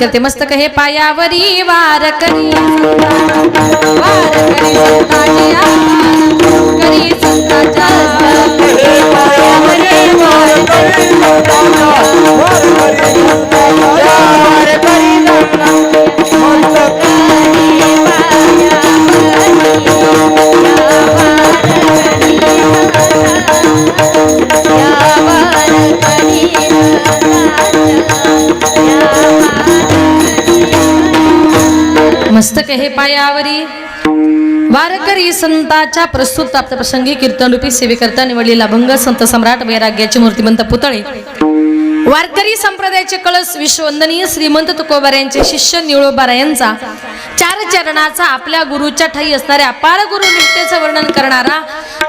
करते. मस्तक हे पायावरी वारकरी वारकरी संताची करी संताच्या मस्तक हे पायावरी वारकरी संताच्या प्रस्तुत प्राप्त प्रसंगी कीर्तनरूपी सेवेकरता निवडलेला भंग संत सम्राट वैराग्याचे मूर्तिमंत पुतळे वारकरी संप्रदायाचे कळस विश्ववंदनीय श्रीमंत तुकोबारायांचे शिष्य निळोबारायांचा चार चरणाचा आपल्या गुरुच्या ठाई असणाऱ्या अपार गुरु निष्ठेचे वर्णन करणारा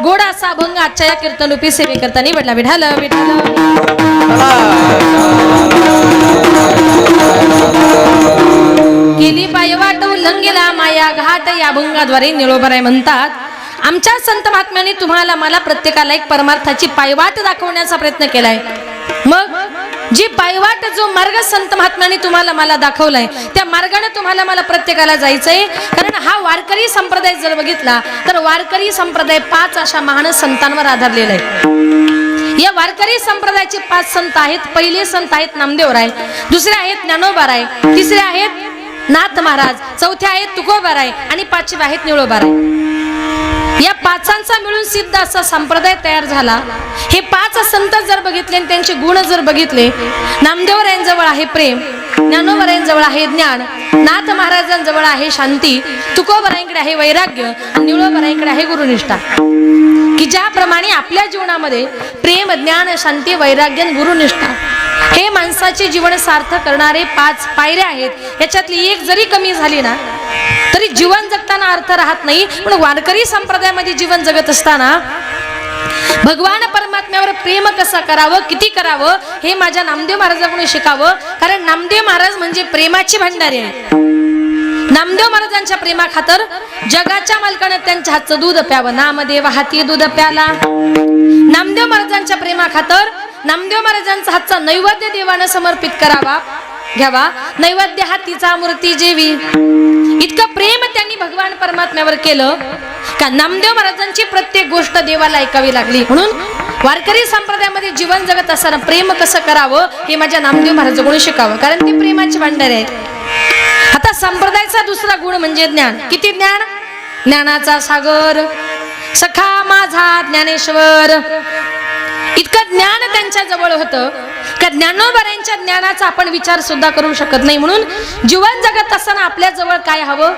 गोड असा भंग आजच्या या कीर्तनरूपी सेवेकरता निवडला. विठाल विठाल केली पायवाट उल्लंघिला माया घाट या भंगाद्वारे निळोबाराय म्हणतात, आमच्या संत महात्म्यांनी तुम्हाला मला प्रत्येकाला एक परमार्थाची पायवाट दाखवण्याचा प्रयत्न केलाय. मग जी पायवाट जो मार्ग संत महात्म्यांनी तुम्हाला मला दाखवलाय त्या मार्गाने तुम्हाला मला प्रत्येकाला जायचंय. कारण हा वारकरी संप्रदाय जर बघितला तर वारकरी संप्रदाय 5 अशा महान संतांवर आधारलेला आहे. या वारकरी संप्रदायाचे 5 संत आहेत. पहिले संत आहेत नामदेवराय, दुसरे आहेत ज्ञानोबाराय, तिसरे आहेत नाथ महाराज, चौथे आहेत तुकोबाराय आणि 5वे आहेत निळोबाराय. या 5चा मिळून सिद्ध असा संप्रदाय तयार झाला. हे 5 संत जर बघितले आणि त्यांचे गुण जर बघितले, नामदेवरायांजवळ आहे प्रेम, ज्ञानोबारायांजवळ आहे ज्ञान, नाथ महाराजांजवळ आहे शांती, तुकोबारायांकडे आहे वैराग्य आणि निळोबारायांकडे आहे गुरुनिष्ठा. की ज्याप्रमाणे आपल्या जीवनामध्ये प्रेम, ज्ञान, शांती, वैराग्य आणि गुरुनिष्ठा हे माणसाचे जीवन सार्थक करणारे 5 पायऱ्या आहेत. याच्यातली एक जरी कमी झाली ना तरी जीवन जगताना अर्थ राहत नाही. पण वारकरी संप्रदायामध्ये जीवन जगत असताना भगवान परमात्म्यावर प्रेम कसं करावं, किती करावं हे माझ्या नामदेव महाराजांकडून शिकावं. कारण नामदेव महाराज म्हणजे प्रेमाची भंडारी आहे. नामदेव महाराजांच्या प्रेमाखातर जगाच्या मालकाने त्यांच्या हातचं दूध प्यावं. नामदेव हाती दूध प्याला. नामदेव महाराजांच्या प्रेमाखातर नामदेव महाराजांचा हातचा नैवेद्य देवानं समर्पित करावा, घ्यावा. नैवेद्य हातीचा मूर्ती जेवी. इतकं प्रेम त्यांनी भगवान परमात्म्यावर केलं का नामदेव महाराजांची प्रत्येक गोष्ट देवाला ऐकावी लागली. म्हणून वारकरी संप्रदायामध्ये जीवन जगत असताना प्रेम कसं करावं हे माझ्या नामदेव महाराजांकडून शिकावं. कारण ती प्रेमाची भांडारे आहेत. आता संप्रदायाचा दुसरा गुण म्हणजे ज्ञान. किती ज्ञान? ज्ञानाचा सागर सखा माझा ज्ञानेश्वर. इतकं ज्ञान त्यांच्या जवळ होतं का ज्ञानोबारायांच्या ज्ञानाचा आपण विचार सुद्धा करू शकत नाही. म्हणून जीवन जगत असताना आपल्या जवळ काय हवं?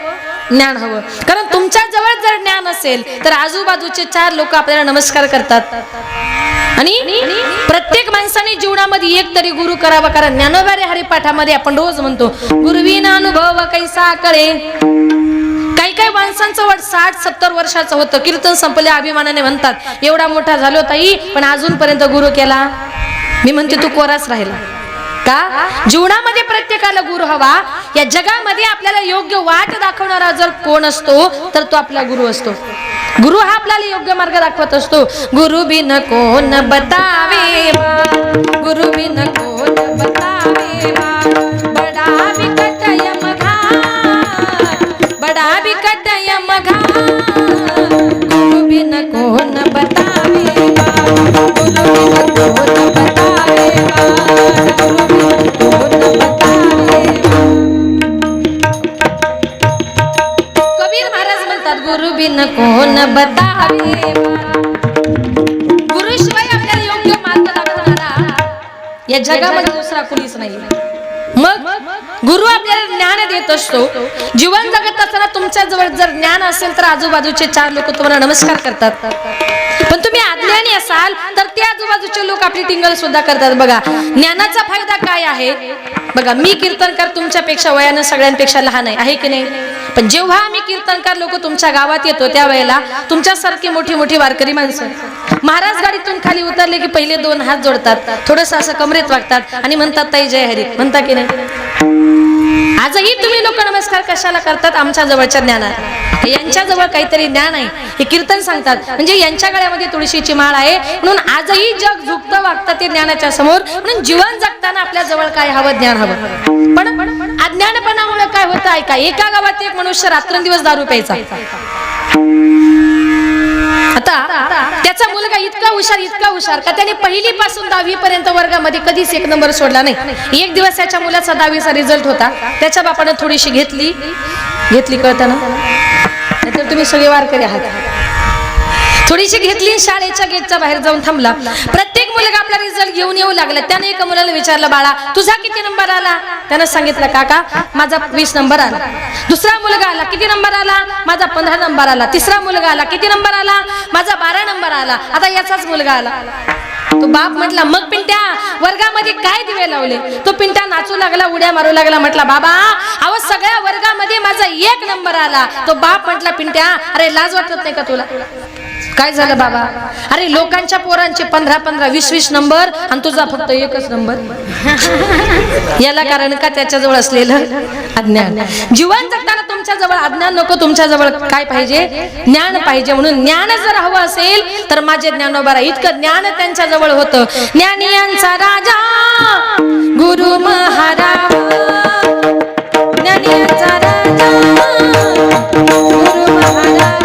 ज्ञान हवं. कारण तुमच्या जवळ जर ज्ञान असेल तर आजूबाजूचे 4 लोक आपल्याला नमस्कार करतात. आणि प्रत्येक माणसाने जीवनामध्ये एक तरी गुरु करावा. कारण ज्ञानोबारे हरिपाठामध्ये आपण रोज म्हणतो, गुरुविना अनुभव कैसा कळे. काही काही माणसांचं वय 60-70 वर्षाचं होतं. कीर्तन संपल्या अभिमानाने म्हणतात, एवढा मोठा झालो ताई पण अजूनपर्यंत गुरु केला. मी म्हणते तू कोराच राहिला का? जीवनामध्ये प्रत्येकाला गुरु हवा. या जगामध्ये आपल्याला योग्य वाट दाखवणारा जर कोण असतो तर तो आपला गुरु असतो. गुरु हा आपल्याला योग्य मार्ग दाखवत असतो. गुरु बिन कोण बतावे, गुरु बिन कोण बतावे, बडा बिकट यमघाट, बडा बिकट यमघाट. गुरु बिन कोण बतावे, गुरु बिन कोण बतावे, गुरु बिन कोण बतावे. कबीर महाराज म्हणतात, गुरु बिन कोण बतावे. गुरुशिवाय आपल्याला योग्य मार्ग दाखवणारा या जगामध्ये दुसरा कुणीच नाही. मग गुरु आपल्याला ज्ञान देत असतो. जीवन जगत असताना तुमच्या जवळ जर ज्ञान असेल तर आजूबाजूचे 4 लोक तुम्हाला नमस्कार करतात. पण तुम्ही अज्ञानी असाल तर ते आजूबाजूचे लोक आपली टिंगल सुद्धा करतात. बघा ज्ञानाचा फायदा काय आहे. बघा मी कीर्तनकार तुमच्यापेक्षा वयानं सगळ्यांपेक्षा लहान आहे की नाही. पण जेव्हा आम्ही कीर्तनकार लोक तुमच्या गावात येतो त्यावेळेला तुमच्यासारखी मोठी मोठी वारकरी माणसं महाराज गाडीतून खाली उतरले की पहिले 2 हात जोडतात, थोडंसं असं कमरेत वागतात आणि म्हणतात ताई जय हरी. म्हणता की नाही? आजही तुम्ही लोक नमस्कार कशाला करतात? आमच्या जवळच्या ज्ञानात. यांच्या जवळ काहीतरी ज्ञान आहे हे कीर्तन सांगतात. म्हणजे यांच्या गळ्यामध्ये तुळशीची माळ आहे म्हणून आजही जग झुकतं वागतं ते ज्ञानाच्या समोर. म्हणून जीवन जगताना आपल्या जवळ काय हवं? ज्ञान हवं. पण होतं ऐका. एका गावात एक मनुष्य रात्रंदिवस दारू प्यायचा. आता त्याचा मुलगा इतका हुशार का त्याने 1ली पासून 10वी पर्यंत वर्गामध्ये कधीच 1 नंबर सोडला नाही. एक दिवस त्याच्या मुलाचा 10वीचा रिझल्ट होता. त्याच्या बापाने थोडीशी घेतली कळताना, नाहीतर तुम्ही सगळे वारकरी आहात. थोडीशी घेतली, शाळेच्या गेटच्या बाहेर जाऊन थांबला. प्रत्येक मुलगा आपला रिझल्ट घेऊन येऊ लागला. त्याने एका मुलाला विचारलं, बाळा तुझा किती नंबर आला? त्यानं सांगितलं, काका माझा 20 नंबर आला. दुसरा मुलगा आला, किती नंबर आला? माझा 15 नंबर आला. तिसरा मुलगा आला, किती नंबर आला? माझा 12 नंबर आला. आता याचाच मुलगा आला. तो बाप म्हटला, मग पिंट्या वर्गामध्ये काय दिवे लावले? तो पिंट्या नाचू लागला, उड्या मारू लागला. म्हटला, बाबा अहो सगळ्या वर्गामध्ये माझा 1 नंबर आला. तो बाप म्हटला, पिंट्या अरे लाज वाटत नाही का तुला? काय झालं बाबा? अरे लोकांच्या पोरांचे 15-15, 20-20 नंबर आणि तुझा फक्त 1च नंबर. याला कारण का? त्याच्याजवळ असलेलं अज्ञान. जीवन जगताना तुमच्या जवळ अज्ञान नको, तुमच्या जवळ काय पाहिजे? ज्ञान पाहिजे. म्हणून ज्ञान जर हवं असेल तर माझे ज्ञानोबा इतकं ज्ञान त्यांच्या जवळ होतं. ज्ञानियांचा राजा गुरु महाराज, ज्ञानियांचा राजा गुरु महाराज.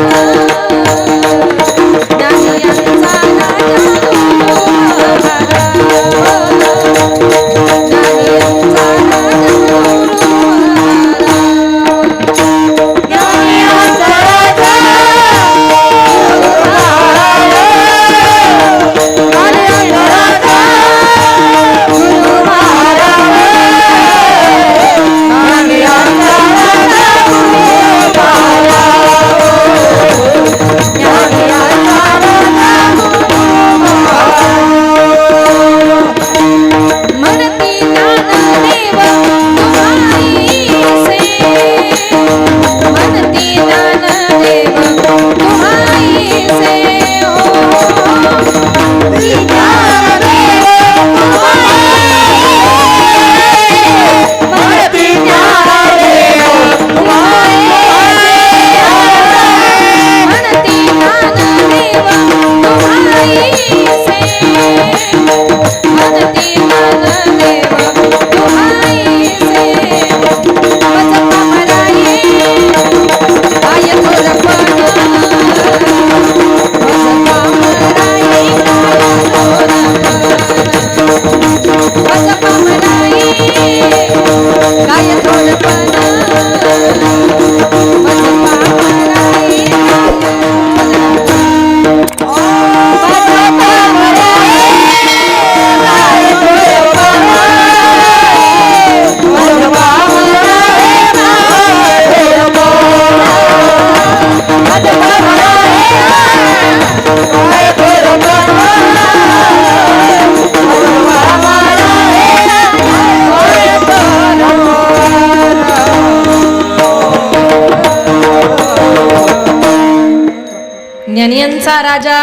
ज्ञानियांचा राजा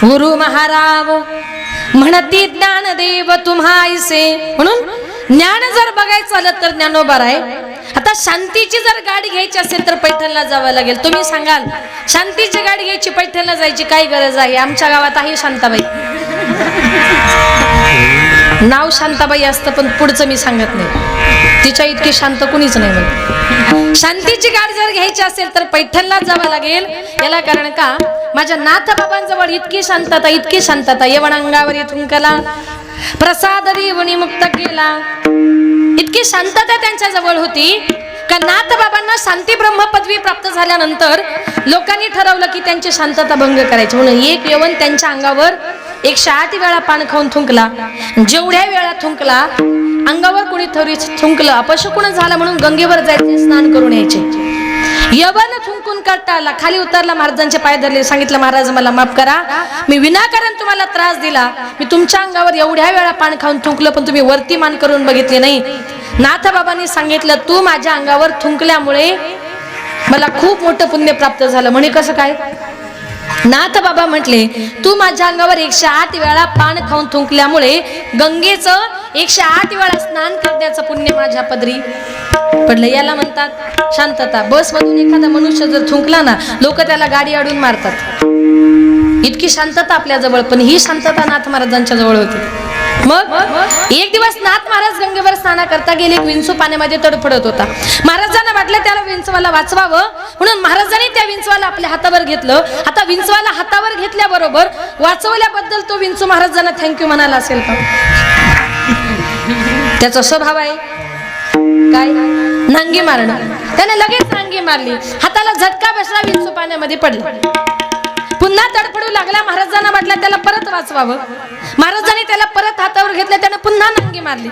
गुरु महाराज म्हणती ज्ञानदेव तुम्हाईसे. म्हणून ज्ञान जर बघायचं झालं तर ज्ञानोबा आहे. आता शांतीची जर गाडी घ्यायची असेल तर पैठणला जावं लागेल. तुम्ही सांगाल शांतीची गाडी घ्यायची पैठणला जायची काय गरज आहे? आमच्या गावात आहे शांताबाई. नाव शांताबाई असतं पण पुढचं मी सांगत नाही. तिच्या इतकी शांत कुणीच नाही. मग शांतीची गाडी जर घ्यायची असेल तर पैठणला जावं लागेल. याला कारण का? माझ्या नाथबाबांजवळ इतकी शांतता येवण अंगावर इथून कला प्रसाद देवणी मुक्त केला. इतकी शांतता त्यांच्या जवळ होती का नाथबाबांना शांती ब्रह्म पदवी प्राप्त झाल्यानंतर लोकांनी ठरवलं की त्यांची शांतता भंग करायची. म्हणून एक यवन त्यांच्या अंगावर 108 वेळा पान खाऊन थुंकला. जेवढ्या वेळा थुंकला अंगावर कोणी थोडी थुंकलं अपशकुन झाला म्हणून गंगेवर जायचे, स्नान करून यायचे. यवन थुंकून कटाळला, खाली उतरला, महाराजांचे पाय धरले, सांगितलं महाराज मला माफ करा, मी विनाकारण तुम्हाला त्रास दिला. मी तुमच्या अंगावर एवढ्या वेळा पान खाऊन थुंकलं पण तुम्ही वरती मान करून बघितले नाही. नाथबाबांनी सांगितलं तू माझ्या अंगावर थुंकल्यामुळे मला खूप मोठं पुण्य प्राप्त झालं. म्हणे कसं काय? नाथबाबा म्हटले तू माझ्या अंगावर 108 वेळा पान खाऊन थुंकल्यामुळे गंगेचं 108 वेळा स्नान करण्याचं पुण्य माझ्या पदरी पडलं. याला म्हणतात शांतता. बस मधून एखादा मनुष्य जर थुंकला ना लोक त्याला गाडी अडून मारतात. इतकी शांतता आपल्या जवळ. पण ही शांतता नाथ महाराजांच्या जवळ होती. मग एक दिवस नाथ महाराज गंगेवर स्नान करता गेले. एक विंचू पाण्यामध्ये तडफडत होता. महाराजांना वाटलं त्याला विंचवाला वाचवावं, म्हणून महाराजांनी त्या विंचवाला आपल्या हातावर घेतलं. आता विंचवाला हातावर घेतल्याबरोबर वाचवल्याबद्दल तो विंचू महाराजांना थँक्यू म्हणाला असेल का? त्याचा स्वभाव आहे काय? नांगी मारणं. त्याने लगेच नांगी मारली. हाताला झटका बसला, विंचू पाण्यामध्ये पडला. पुन्हा तडफडू लागला. महाराजांना वाटलं त्याला परत वाचवावं. महाराजांनी त्याला परत हातावर घेतलं. त्याने पुन्हा नांगी मारली.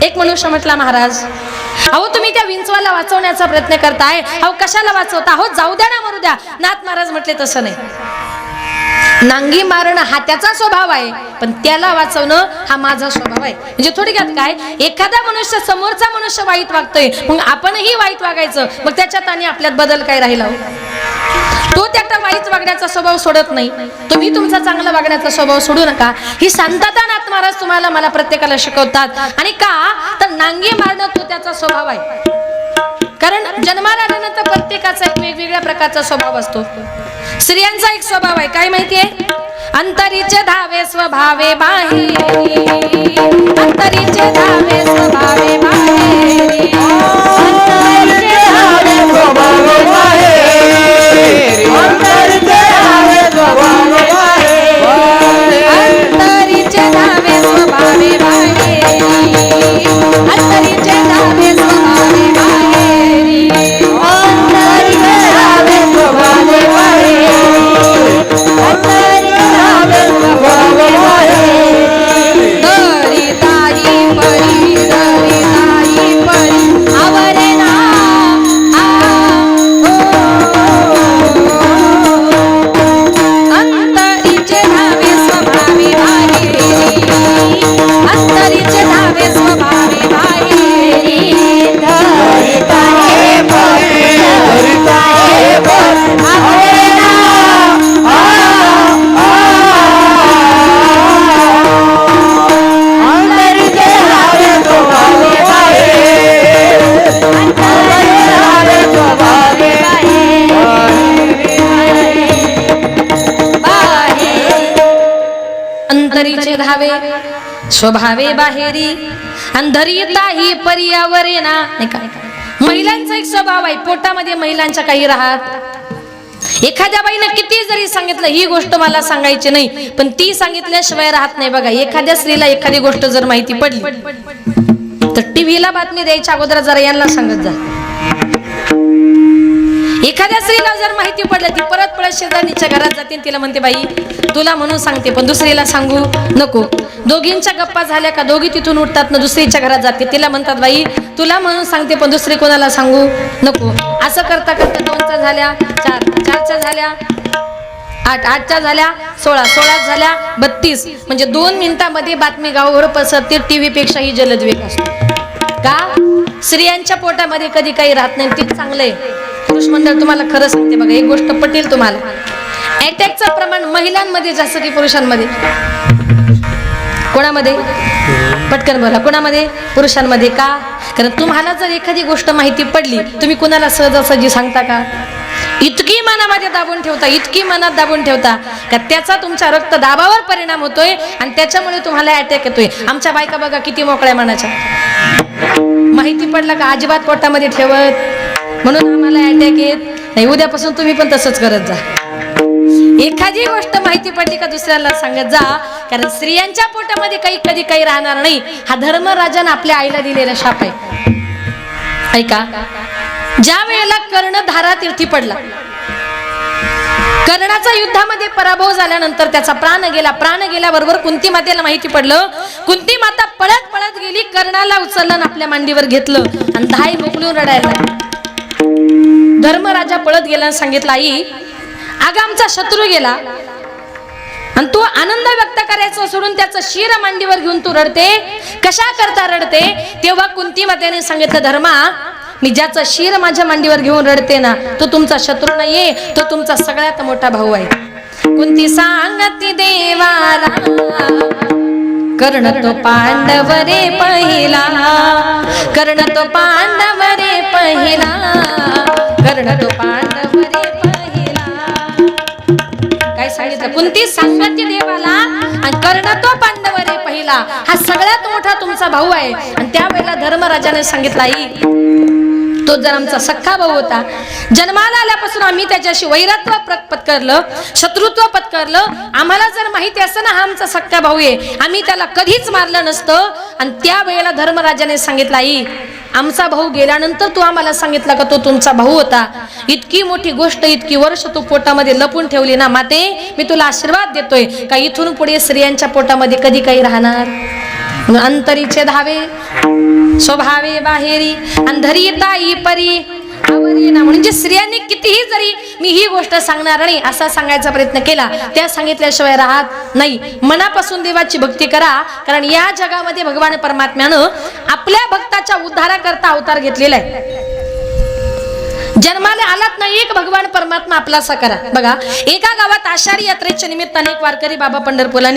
एक मनुष्य म्हटला, महाराज अहो तुम्ही त्या विंचवाला वाचवण्याचा प्रयत्न करताय, अहो कशाला वाचवता? अहो जाऊ द्या ना, मरू द्या. नाथ महाराज म्हटले तसं नाही. नांगी मारणं हा त्याचा स्वभाव आहे, पण त्याला वाचवणं हा माझा स्वभाव आहे. म्हणजे थोडक्यात काय, एखादा मनुष्य समोरचा मनुष्य वाईट वागतोय, मग आपणही वाईट वागायचं. मग त्याच्यात आणि आपल्यात बदल काय राहिला? तो त्याचा वाईट वागण्याचा स्वभाव सोडत नाही, तुम्ही तुमचा चांगला वागण्याचा स्वभाव सोडू नका. ही शांतता नाथ महाराज तुम्हाला मला प्रत्येकाला शिकवतात. आणि का तर नांगी मारणं तो त्याचा स्वभाव आहे. कारण जन्माला आल्यानंतर प्रत्येकाचा एक वेगवेगळ्या प्रकारचा स्वभाव असतो. स्त्रियांचा एक स्वभाव आहे, काय माहितीये? अंतरीचे धावे स्वभावे बाहेरी, अंतरीचे धावे स्वभावे बाहेरी, अंतरीचे धावे स्वभावे बाहेरी, अंतरीचे धावे स्वभावे बाहेरी, अंतरीचे धावे स्वभावे बाहेरी, अंतरीचे धावे स्वभावे बाहेरी, अंतरीचे धावे स्वभावे बाहेरी, अंतरीचे धावे स्वभावे बाहेरी. दरी ताई परी, दरी ताई परी, आवरे ना अंतरीचे धावे स्वभावे बाहेरी, अंतरीचे धावे स्वभावे बाहेरी. दरी ताई परी, दरी ताई परी, आवरे ना अंतरीचे धावे स्वभावे बाहेरी, अंतरीचे धावे स्वभावे बाहेरी, अंतरीचे धावे स्वभावे बाहेरी, अंधरिताही पर्यावरे ना. नाही का, महिलांचा एक स्वभाव आहे, पोटामध्ये महिलांच्या काही राहत. एखाद्या बाईनं किती जरी सांगितलं ही गोष्ट मला सांगायची नाही, पण ती सांगितल्याशिवाय राहत नाही. बघा, एखाद्या स्त्रीला एखादी गोष्ट जर माहिती पडली तर टीव्हीला बातमी द्यायच्या अगोदर जरा यांना सांगत जा. एखाद्या स्त्रीला जर माहिती पडलं, ती परत परत शेजारणीच्या घरात जाते, तिला म्हणते बाई तुला म्हणून सांगते, पण दुसरीला सांगू नको. दोघींच्या गप्पा झाल्या का दोघी तिथून उठतात ना दुसरीच्या घरात जाते, तिला म्हणतात बाई तुला म्हणून सांगते, पण दुसरी कोणाला सांगू नको. असं करता करता 2च्या झाल्या 4, 4च्या झाल्या 8, 8च्या झाल्या 16, 16 झाल्या 32. म्हणजे 2 मिनिटांमध्ये बातमी गावभर पसरते. टीव्ही पेक्षाही जलद वेग असतो. का? स्त्रियांच्या पोटामध्ये कधी काही राहत नाही, ते चांगलं आहे. पुरुष मंडळ तुम्हाला खरं सांगते बघा, एक गोष्ट पटेल तुम्हाला, अटॅकचं प्रमाण महिलांमध्ये जास्त की पुरुषांमध्ये? कोणामध्ये? पटकन बोला, कोणामध्ये? पुरुषांमध्ये. का? कारण तुम्हाला जर एखादी गोष्ट माहिती पडली, तुम्ही कुणाला सहजासहजी सांगता का? इतकी मनामध्ये दाबून ठेवता, इतकी मनात दाबून ठेवता का त्याचा तुमच्या रक्तदाबावर परिणाम होतोय आणि त्याच्यामुळे तुम्हाला अटॅक येतोय. आमच्या बायका बघा किती मोकळ्या मनाच्या, माहिती पडला का अजिबात पोटामध्ये ठेवत, म्हणून आम्हाला अटॅक येत नाही. उद्यापासून तुम्ही पण तसंच करत जा. एखादी गोष्ट माहिती पडली का दुसऱ्याला सांगत जा, कारण स्त्रियांच्या पोटामध्ये काही कधी काही राहणार नाही. हा धर्मराजाने आपल्या आईला दिलेला शाप आहे. ऐका, ज्या वेळेला कर्ण धारातीर्थी पडला, कर्णाचा युद्धामध्ये पराभव झाल्यानंतर त्याचा प्राण गेला. प्राण गेल्याबरोबर कुंती मातेला माहिती पडलं. कुंती माता पळत पळत गेली, कर्णाला उचललं आणि आपल्या मांडीवर घेतलं आणि धाय मोकळून रडायला. धर्मराजा पळत गेला आणि सांगितलं, आई अगं आमचा शत्रू गेला आणि तू आनंद व्यक्त करायचं सोडून त्याचं शिर मांडीवर घेऊन तू रडते, कशा करता रडते? तेव्हा कुंती मातेने सांगितलं, धर्मा मी ज्याचं शिर माझ्या मांडीवर घेऊन रडते ना, तो तुमचा शत्रू नाहीये, तो तुमचा सगळ्यात मोठा भाऊ आहे. कुंती सांगती देवाला, कर्ण तो पांडव रे पहिला, कर्ण तो पांडव रे पहिला, कर्ण तो पांडव रे पहिला. काय सांगितलं, कुंती सांगते देवाला आणि कर्ण तो पांडव रे पहिला, हा सगळ्यात मोठा तुमचा भाऊ आहे. आणि त्यावेळेला धर्मराजाने सांगितलं, आई तो जर आमचा सख्खा भाऊ होता, जन्माला आल्यापासून आम्ही त्याच्याशी वैरत्व पत्करलं, शत्रुत्व पत्करलं, आम्हाला जर माहिती असतं ना हा आमचा सख्खा भाऊ आहे, आम्ही त्याला कधीच मारलं नसतं. आणि त्यावेळेला धर्मराजाने सांगितलं, आई आमचा भाऊ गेल्यानंतर तू आम्हाला सांगितलं का तो तुमचा भाऊ होता, इतकी मोठी गोष्ट इतकी वर्ष तू पोटामध्ये लपून ठेवली ना माते, मी तुला आशीर्वाद देतोय का इथून पुढे स्त्रियांच्या पोटामध्ये कधी काही राहणार. अंतरीचे धावे स्वभावे बाहेरी अंधरी ताई परी आवरी ना. म्हणजे स्त्रियांनी कितीही जरी मी ही गोष्ट सांगणार नाही असा सांगायचा प्रयत्न केला, त्या सांगितल्याशिवाय राहत नाही. मनापासून देवाची भक्ती करा, कारण या जगामध्ये भगवान परमात्म्यानं आपल्या भक्ताच्या उद्धाराकरता अवतार घेतलेला आहे. जन्माला आलात नाही एक भगवान परमात्मा आपलासा करा. बघा, एका गावात आषाढी यात्रेच्या निमित्ताने एक वारकरी बाबा पंढरपूरला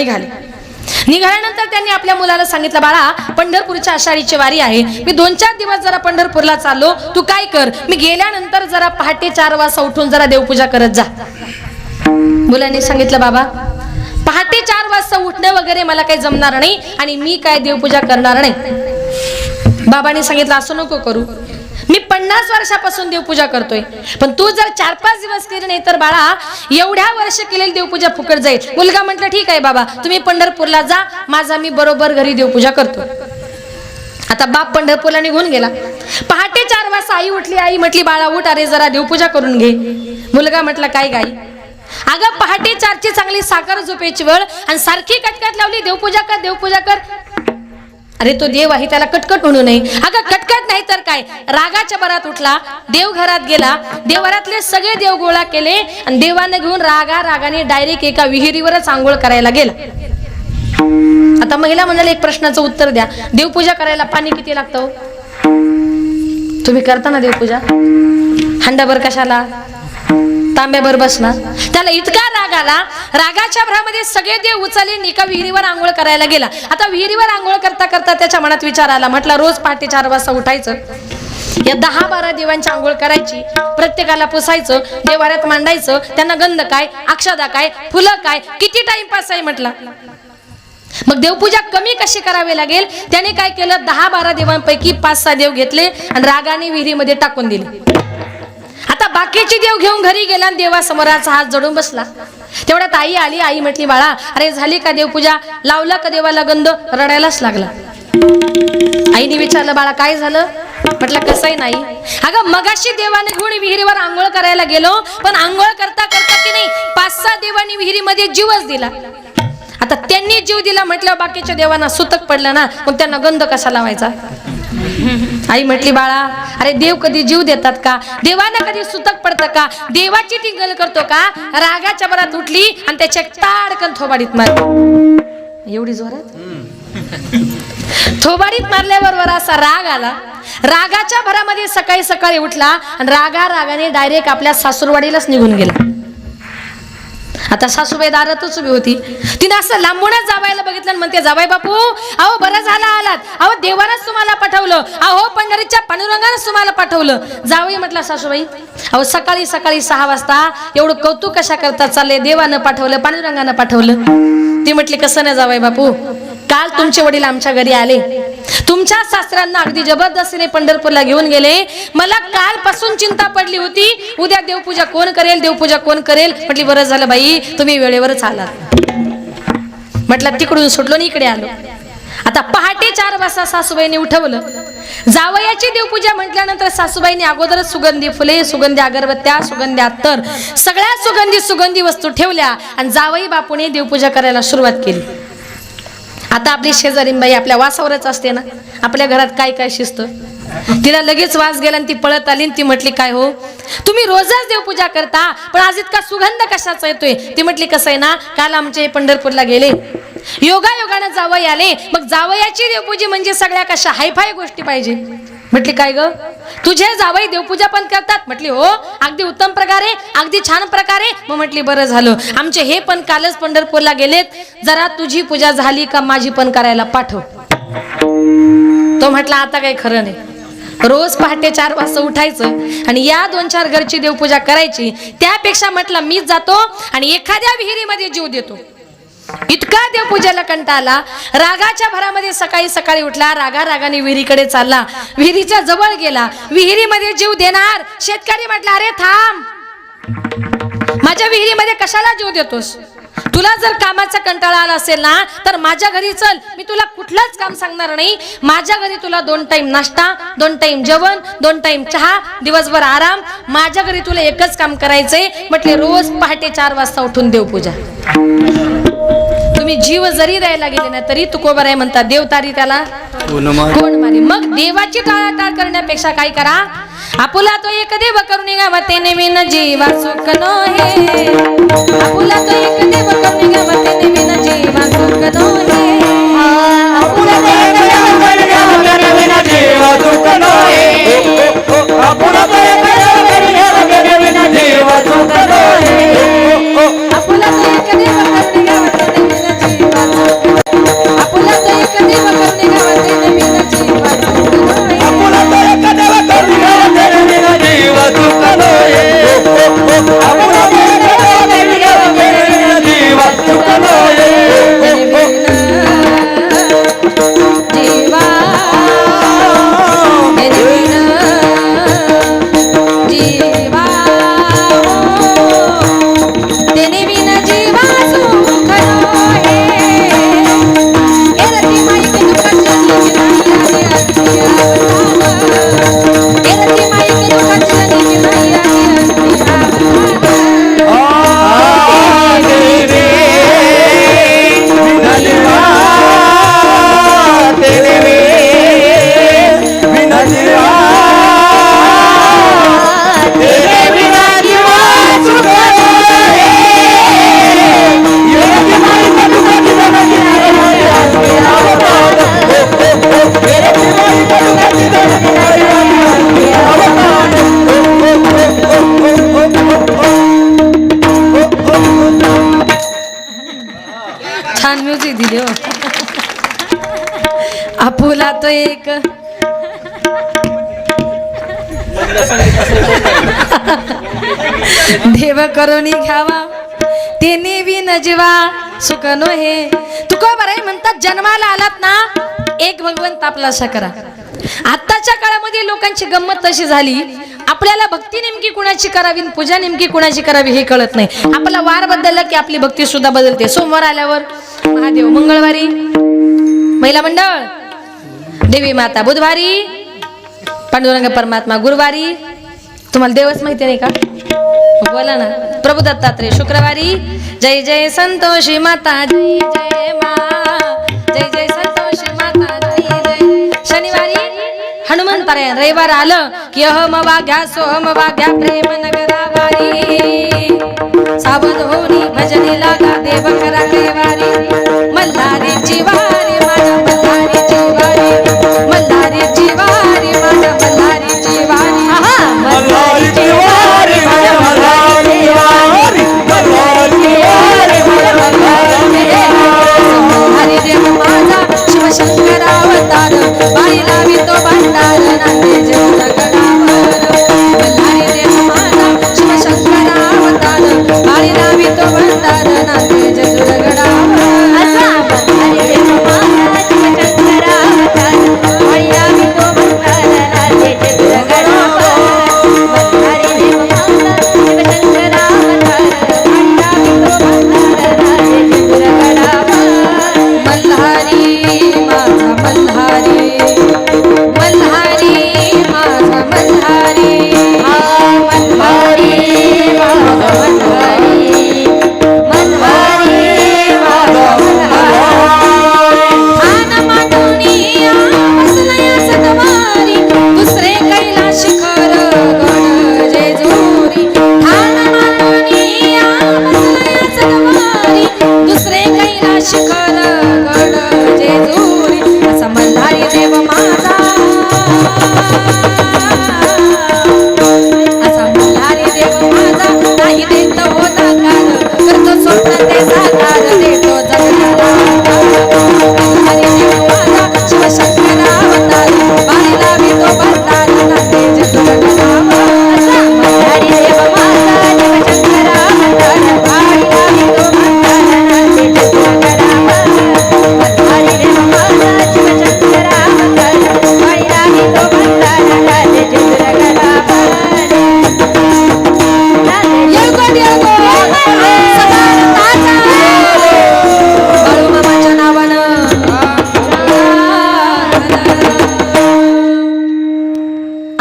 निघाल्यानंतर त्यांनी आपल्या मुलाला सांगितलं, बाळा पंढरपूरच्या आषाढीची वारी आहे, मी 2-4 दिवस जरा पंढरपूरला चाललो, तू काय कर, मी गेल्यानंतर जरा पहाटे 4 वाजता उठून जरा देवपूजा करत जा. मुलाने सांगितलं, बाबा पहाटे 4 वाजता उठणं वगैरे मला काही जमणार नाही आणि मी काय देवपूजा करणार नाही. बाबांनी सांगितलं, असं नको करू, मी 50 वर्षापासून देवपूजा करतोय, पण तू जर 4-5 दिवस केली नाही तर बाळा एवढ्या वर्ष केलेली देवपूजा फुकट जाईल. मुलगा म्हटलं, ठीक आहे बाबा, तुम्ही पंढरपूरला जा, माझा मी बरोबर घरी देवपूजा करतो. आता बाप पंढरपूरला निघून गेला. पहाटे 4 वाजता आई उठली. आई म्हटली, बाळा उठ, अरे जरा देवपूजा करून घे. मुलगा म्हटला, काय गाई, अगं पहाटे 4ची चांगली साखर झोपेची वेळ आणि सारखी कटकट लावली, देवपूजा कर देवपूजा कर. अरे तो देव आहे, त्याला कटकट म्हणू नये. अगं कटकट नाही तर काय, रागाच्या भरात उठला, देवघरात गेला, देवघरातले सगळे देव गोळा केले आणि देवाने घेऊन रागाने डायरेक्ट एका विहिरीवरच आंघोळ करायला गेला. आता महिला मंडळी एक प्रश्नाचं उत्तर द्या, देवपूजा करायला पाणी किती लागतं? तुम्ही करता ना देवपूजा, हंडाभर कशाला, तांब्याभर बसणार. त्याला इतका राग आला, रागाच्या भरामध्ये सगळे देव उचलले, एका विहिरीवर आंघोळ करायला गेला. आता विहिरीवर आंघोळ करता करता त्याच्या मनात विचार आला, म्हटलं रोज पहाटे 4 वाजता उठायचं, या 10-12 देवांची आंघोळ करायची, प्रत्येकाला पुसायचं, देवाऱ्यात मांडायचं, त्यांना गंध काय, अक्षदा काय, फुलं काय, किती टाइमपास आहे म्हटलं. मग देवपूजा कमी कशी करावी लागेल, त्याने काय केलं, 10-12 देवांपैकी 5-6 देव घेतले आणि रागाने विहिरीमध्ये टाकून दिले. आता बाकीचे देव घेऊन घरी गेला आणि देवासमोराचा हात जोडून बसला. तेवढ्यात आई आली. आई म्हटली, बाळा अरे झाली का देवपूजा, लावला का देवाला गंध? रडायलाच लागला. आईने विचारलं, बाळा काय झालं? म्हटलं कसंही नाही. अगं मगाशी देवाने घेऊन विहिरीवर आंघोळ करायला गेलो, पण आंघोळ करता करता की नाही 5-6 देवांनी विहिरीमध्ये जीवच दिला. आता त्यांनी जीव दिला म्हटलं बाकीच्या देवांना सुतक पडलं ना, मग त्यांना गंध कसा लावायचा? आई म्हटली, बाळा अरे देव कधी जीव देतात का, देवांना कधी सुतक पडतं का, देवाची टिंगल करतो का? रागाच्या भरात उठली आणि त्याच्या ताडकन थोबाडीत मारली. एवढी जोरात थोबाडीत मारल्यावर असा राग आला. रागाच्या भरामध्ये सकाळी सकाळी उठला आणि रागाने डायरेक्ट आपल्या सासूरवाडीलाच निघून गेला. आता सासूबाई दारातच उभी होती. तिने असं लांबूनच जावायला बघितलं आणि म्हणते, जावाई बापू अहो बरं झालं आलात, अहो देवानच तुम्हाला पाठवलं, अहो पंढरीच्या पांडुरंगानच तुम्हाला पाठवलं. जावई म्हटलं, सासूबाई अहो सकाळी 6 वाजता एवढं कौतुक कशा करता चालले, देवानं पाठवलं पांडुरंगानं पाठवलं. ती म्हटली, कसं नाही जावाई बापू, काल तुमचे वडील आमच्या घरी आले, तुमच्या सासऱ्यांना अगदी जबरदस्तीने पंढरपूरला घेऊन गेले. मला कालपासून चिंता पडली होती, उद्या देवपूजा कोण करेल. म्हटली, बरं झालं बाई तुम्ही वेळेवरच आलात. म्हटलं तिकडून सुटलो आणि इकडे आलो. आता पहाटे 4 वाजता सासूबाईने उठवलं. जावयाची देवपूजा म्हटल्यानंतर सासूबाईने अगोदरच सुगंधी फुले, सुगंधी अगरबत्त्या, सुगंधी अत्तर, सगळ्या सुगंधी वस्तू ठेवल्या आणि जावई बापूने देवपूजा करायला सुरुवात केली. आता आपली शेजारी बाई आपल्या वासावरच असते ना, आपल्या घरात काय काय शिस्त. तिला लगेच वास गेला आणि ती पळत आली आणि ती म्हटली, काय हो तुम्ही रोजच देवपूजा करता, पण आज इतका सुगंध कशाचा येतोय? ती म्हटली, कसं आहे ना, काल आमचे पंढरपूरला गेले, योगायोगानं जावई आले, मग जावयाची देवपूजा म्हणजे सगळ्या कशा हायफाय गोष्टी पाहिजे. म्हटली, काय ग तुझे जावई देवपूजा पण करतात? म्हटली, हो अगदी उत्तम प्रकारे, अगदी छान प्रकारे. मग म्हटली, बरं झालं, आमचे हे पण कालच पंढरपूरला गेलेत, जरा तुझी पूजा झाली का माझी पण करायला पाठव. तो म्हटला, आता काही खरं नाही, रोज पहाटे 4 वाजता उठायचं आणि या 2-4 घरची देवपूजा करायची. त्यापेक्षा म्हटलं मीच जातो आणि एखाद्या विहिरीमध्ये जीव देतो. इतका देवपूजेला कंटाळा आला. रागाच्या भरामध्ये सकाळी सकाळी उठला, रागाने विहिरीकडे चालला. विहिरीच्या जवळ गेला, विहिरीमध्ये जीव देणार. शेतकरी म्हटला, अरे थांब, माझ्या विहिरीमध्ये कशाला जीव देतोस? तुला जर कामाचा कंटाळा आला असेल ना तर माझ्या घरी चल, मी तुला कुठलंच काम सांगणार नाही. माझ्या घरी तुला 2 टाइम नाश्ता, 2 टाइम जेवण, 2 टाइम चहा, दिवसभर आराम. माझ्या घरी तुला एकच काम करायचंय. म्हटले रोज पहाटे 4 वाजता उठून देवपूजा. तुम्ही जीव जरी द्यायला गेले ना तरी तुकोबर आहे म्हणतात, देव तारी त्याला कोण मारी. मग देवाची टाळाटाळ करण्यापेक्षा काय करा, आपुला तो एक देव करून गावते नवीन जीवा सुख नो हे. आपुला तो एक देव करून गावते नवीन जीवा सुख नो हे. आपुला तो एक देव करून गावते नवीन जीवा सुख नो हे. आपुला तो एक देव करून गावते नवीन जीवा सुख नो हे. आपुला तो एक देव करून गावते नवीन जीवा सुख नो हे. आपुला तो एक देव करून गावते नवीन जीवा सुख नो हे. आपुला तो एक देव करून गावते नवीन जीवा सुख नो हे. आपुला तो एक देव करून गावते नवीन जीवा सुख नो हे. छान म्युझिक दिली हो. आपुला तो एक देव करून घ्यावा तेने बी नजवा सुख नो हे. तुकोबर आहे म्हणतात, जन्माला आलात ना एक भगवंत आपला असा करा. आताच्या काळामध्ये लोकांची गंमत तशी झाली, आपल्याला भक्ती नेमकी कुणाची करावी, पूजा नेमकी कुणाची करावी हे कळत नाही. आपला वार बदलला की आपली भक्ती सुद्धा बदलते. सोमवार आल्यावर महादेव, मंगळवारी महिला मंडळ, देवी माता, बुधवारी पांडुरंग परमात्मा, गुरुवारी तुम्हाला देवच माहिती नाही का, बोला ना, प्रभू दत्तात्रय. शुक्रवारी जय जय संतोषी माता, जय जय मा, जय जय संतोषी माता, जय जय. शनिवारी हनुमंतरायण. रविवार आलं की अहम वाघ्या सोहम वाघ्या प्रेम नगरावारी. सावध होनी भजनी लागा देव करा कैवारी. मल्हारीची वारी माझ्या मल्हारीची वारी. मल्हारीची वारी माझ्या मल्हारीची वारी. मल्हारीची वारी माझ्या मल्हारीची वारी. मल्हारीची वारी माझ्या मल्हारीची वारी. हरिदेव माझा शिवशंकर अवतार, बाई लावी तो भंडार नांदे जेवढा गडावर. मल्हारी देव माझा शिवशंकर अवतार, बाई लावी तो भंडार नांदे जेवढा गडावर. मल्हारी देव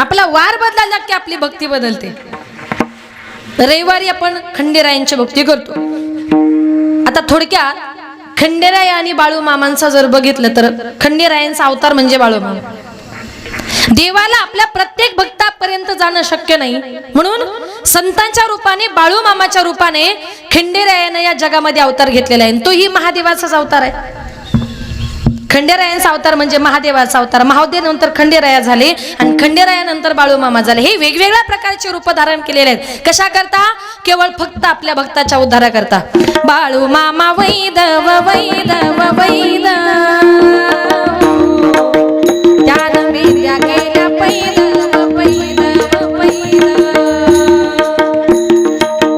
आपला वार बदलायला की आपली भक्ती बदलते. रविवारी आपण खंडेरायांची भक्ती करतो. आता थोडक्यात खंडेराय आणि बाळूमामांचा जर बघितलं तर खंडेरायांचा अवतार म्हणजे बाळूमामा. देवाला आपल्या प्रत्येक भक्तापर्यंत जाणं शक्य नाही, म्हणून संतांच्या रूपाने बाळूमामाच्या रूपाने खंडेरायानं या जगामध्ये अवतार घेतलेला आहे. तोही महादेवाचाच अवतार आहे. खंडेरायांचा अवतार म्हणजे महादेवाचा अवतार. महादेव नंतर खंडेराया झाले आणि खंडेरायानंतर बाळूमामा झाले. हे वेगवेगळ्या प्रकारचे रूप धारण केलेले आहेत. कशा करता? केवळ फक्त आपल्या भक्ताच्या उद्धारा करता. बाळूमामा वैदव वैदव वैद त्यानं विद्या केल्या पैदव पैदव पैद.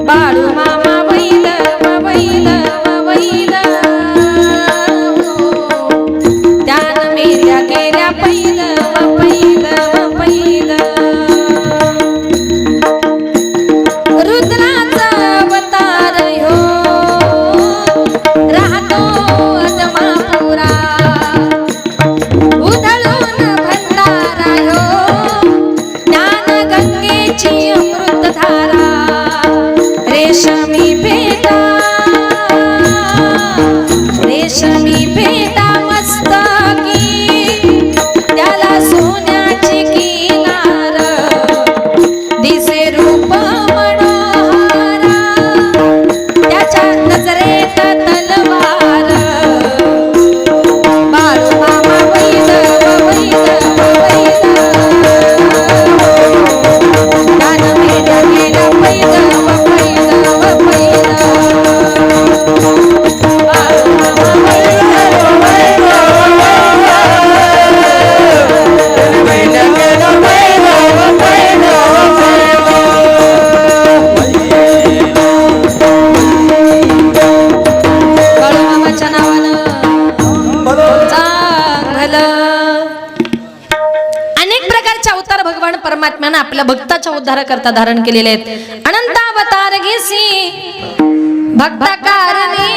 बाळूमामा वैदव वैदव वैद त्यानं विद्या केल्या पैदव पैदव पैद. रुद्राचा अवतार हो राहतो अदमापुरा. उधळून भंडारा हो ज्ञान गंगेची अमृतधारा. रेशमी भेटा रेशमी भेटा मस्तकी त्याला सोन्याची किनार. दिसे रूप मनोहरा त्याच्या नजरेत तलवार. बाळूमामा वैदव वैदव वैद त्यानं वेड्या केल्या पैदव पैदव पैद. बाळूमामा वैदव बाळूमामाच्या नावानं चांगलं. अनेक प्रकारचे अवतार भगवान परमात्म्यानं आपल्या भक्ताच्या उद्धाराकरता धारण केलेले आहेत. अनंत अवतार घेसी भक्ता कारणी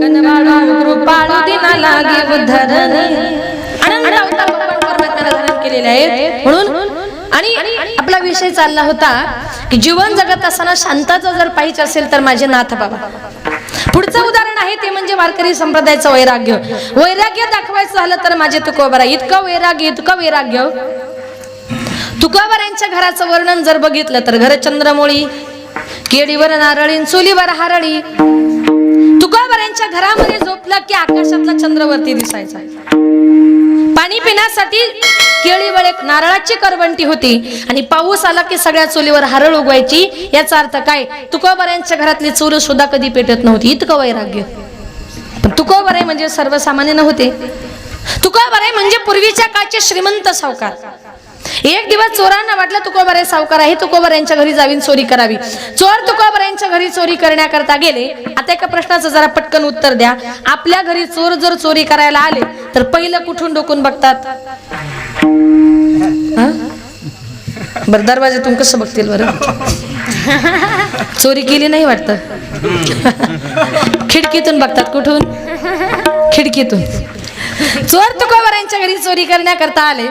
कनबाळू कृपाळू दिना लागे उद्धरणी. अनंत अवतार भगवान परमात्म्यानं धारण केलेले आहेत. म्हणून आणि आपला विषय चालला होता की जीवन जगत असताना शांतता जर पाहिजे असेल तर माझे नाथ बाबा. पुढचं उदाहरण आहे ते म्हणजे वारकरी संप्रदायाचं वैराग्य. वैराग्य दाखवायचं झालं तर माझे तुकोबरा. इतकं वैराग्य इतकं वैराग्य. तुकोबरांच्या घराचं वर्णन जर बघितलं तर घर चंद्रमोळी, केळीवर नारळी, चुलीवर हारळी. तुकोबरांच्या घरामध्ये झोपलं की आकाशातला चंद्रवरती दिसायचा. पाणी पिण्यासाठी केळीवर एक नारळाची करवंटी होती आणि पाऊस आला की सगळ्या चुलीवर हरळ उगवायची. याचा अर्थ काय? तुकोबरांच्या घरातली चूल सुद्धा कधी पेटत नव्हती. इतकं वैराग्य. पण तुकोबराय म्हणजे सर्वसामान्य नव्हते. तुकोबराय म्हणजे पूर्वीच्या काळचे श्रीमंत सावकार. एक दिवस चोरांना वाटलं तुकोबराय सावकार आहे, तुकोबरायांच्या घरी जावीन चोरी करावी. चोर तुकोबरायांच्या घरी चोरी करण्याकरता गेले. आता एका प्रश्नाचं जरा पटकन उत्तर द्या. आपल्या घरी चोर जर चोरी करायला आले तर पहिलं कुठून डोकून बघतात? बरं दरवाजातून कसं बघतील बरं? चोरी केली नाही वाटतं. खिडकीतून बघतात. कुठून? खिडकीतून. चोर तुकोबरायांच्या घरी चोरी करण्याकरता आले.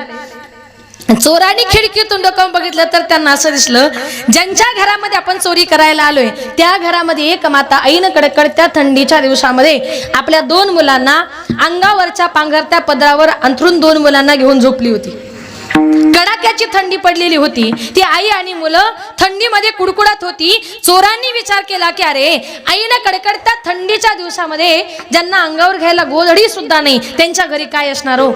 चोरांनी खिडकीतून डोकावून बघितलं तर त्यांना असं दिसलं ज्यांच्या घरामध्ये आपण चोरी करायला आलोय त्या घरामध्ये एक माता ऐन कडकडत्या थंडीच्या दिवसामध्ये आपल्या 2 मुलांना अंगावरच्या पांघरत्या पदरावर अंथरून 2 मुलांना घेऊन झोपली होती. कडाक्याची थंडी पडलेली होती. ती आई आणि मुलं थंडीमध्ये कुडकुडत होती. चोरांनी विचार केला की अरे आईने कडकडत्या थंडीच्या दिवसामध्ये ज्यांना अंगावर घ्यायला गोधडी सुद्धा नाही त्यांच्या घरी काय असणार हो.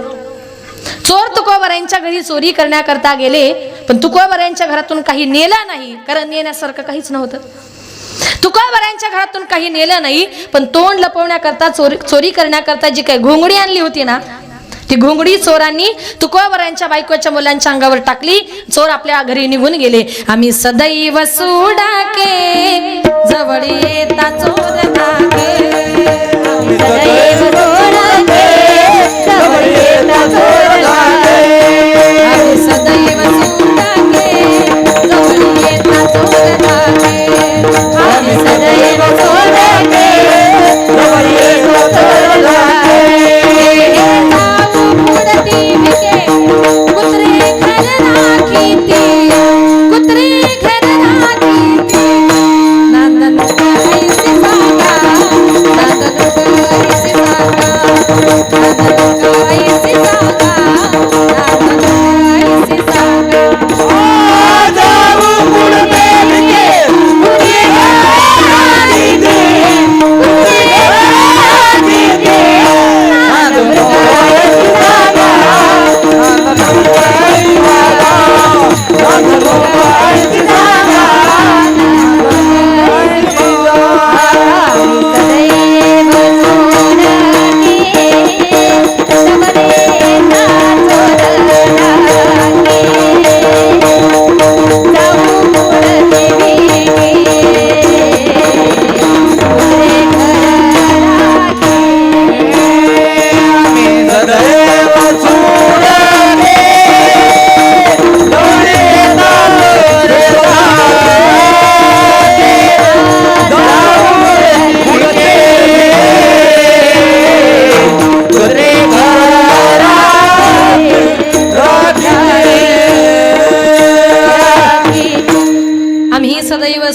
चोर तुकोबरायांच्या घरी चोरी करण्याकरता गेले पण तुकोबरायांच्या घरातून काही नेलं नाही, कारण नेण्यासारखं काहीच नव्हतं. तुकोबरायांच्या घरातून काही नेलं नाही पण तोंड लपवण्याकरता चोरी करण्याकरता जी काही घोंगडी आणली होती ना ती घोंगडी चोरांनी तुकोबरायांच्या बायकोच्या मुलांच्या अंगावर टाकली. चोर आपल्या घरी निघून गेले. आम्ही सदैव सोडाके जवळ येता चोर धाके. सदैव सोडाके जवळ येता चोर धाके. आम्ही सदैव सोडाके जवळ येता चोर धाके. आम्ही सदैव सोडाके जवळ येता चोर धाके.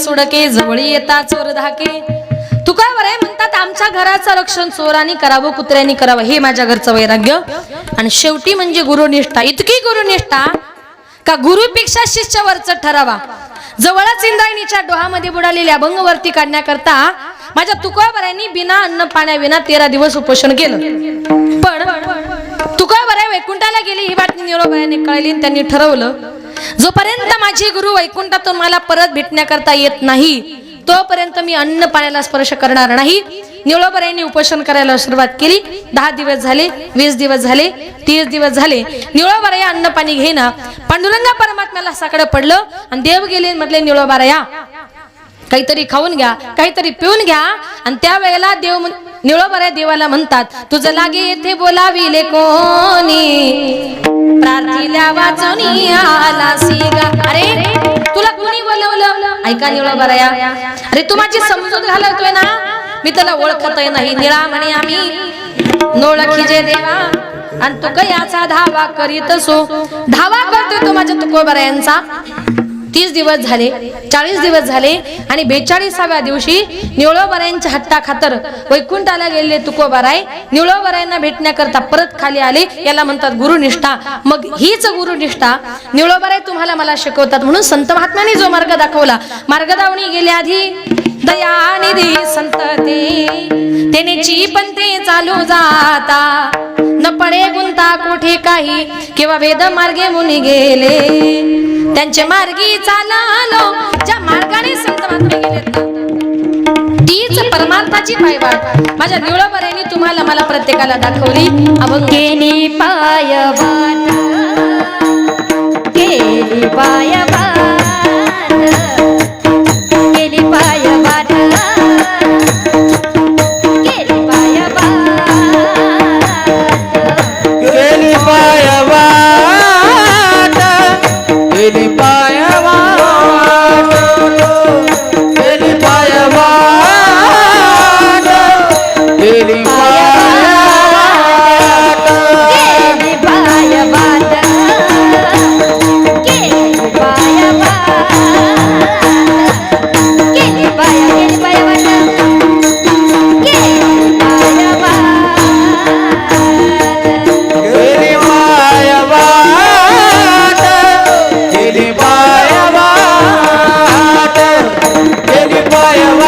सुडके जवळी येता चोर धाके. तुकावरे म्हणतात आमच्या घराचं रक्षण चोरांनी करावं कुत्र्यांनी करावं हे माझ्या घरचं वैराग्य. आणि शेवटी म्हणजे गुरुनिष्ठा. इतकी गुरुनिष्ठा का गुरुपेक्षा शिष्य वरचं ठरावा. जवळच इंद्रायणीच्या डोहामध्ये बुडालेल्या अभंगवरती काढण्याकरता माझ्या तुकोबारायांनी बिना अन्न पाण्याविना 13 दिवस उपोषण केलं. पण तुकोबाराय वैकुंठाला गेली ही बातमी निळोबारायांनी कळली. त्यांनी ठरवलं जोपर्यंत माझे गुरु वैकुंठातून मला परत भेटण्याकरता येत नाही तोपर्यंत मी अन्न पाण्याला स्पर्श करणार नाही. निळोबारायांनी उपोषण करायला सुरुवात केली. 10 दिवस झाले, 20 दिवस झाले, 30 दिवस झाले. निळोबाराया अन्न पाणी घेणं. पांडुरंगा परमात्म्याला साकडं पडलं आणि देव गेले. म्हटले निळोबाराया काहीतरी खाऊन घ्या, काहीतरी पिऊन घ्या. आणि त्यावेळेला देव निळोबाराया देवाला म्हणतात तुझं लागे येथे बोलाविले कोणी प्रार्थील्या वाचनी आला सीगा. अरे तुला कोणी बोलवलं? ऐका निळोबाराया, अरे तू माझी समजूत घालतोय ना, मी त्याला ओळखतही नाही. निळा म्हणे आम्ही नोळखी जे देवा आणि तू कयाचा धावा करीत सो. धावा करतोय तो माझ्या तुकोबारायांचा. 30 दिवस झाले, 40 दिवस झाले आणि 42व्या दिवशी निळोबारायांच्या हट्टा खातर वैकुंठाला गेलेले तुकोबाराय निळोबारायांना भेटण्याकरता परत खाली आले. याला म्हणतात गुरुनिष्ठा. मग हीच गुरुनिष्ठा निळोबाराय तुम्हाला मला शिकवतात. म्हणून संत महात्म्यांनी जो मार्ग दाखवला, मार्ग दावणी गेल्या आधी दयानिधी संतती तेनेची पंथे चालू जाता न पडे गुंता कोठे काही किंवा वेद मार्गे मुनी गेले त्यांचे मार्गी चाललो. ज्या मार्गाने संत महात्मे गेलेत तीच परमार्थाची पायवाट माझ्या निळोबारायांनी तुम्हाला मला प्रत्येकाला दाखवली. अभंगेनी पायवाट केली पायवाट केली पायवाट केली पायवाट केली पायवाट केली पायवाट केली पायवाट केली पायवाट केली पायवाट केली पायवाट केली पायवाट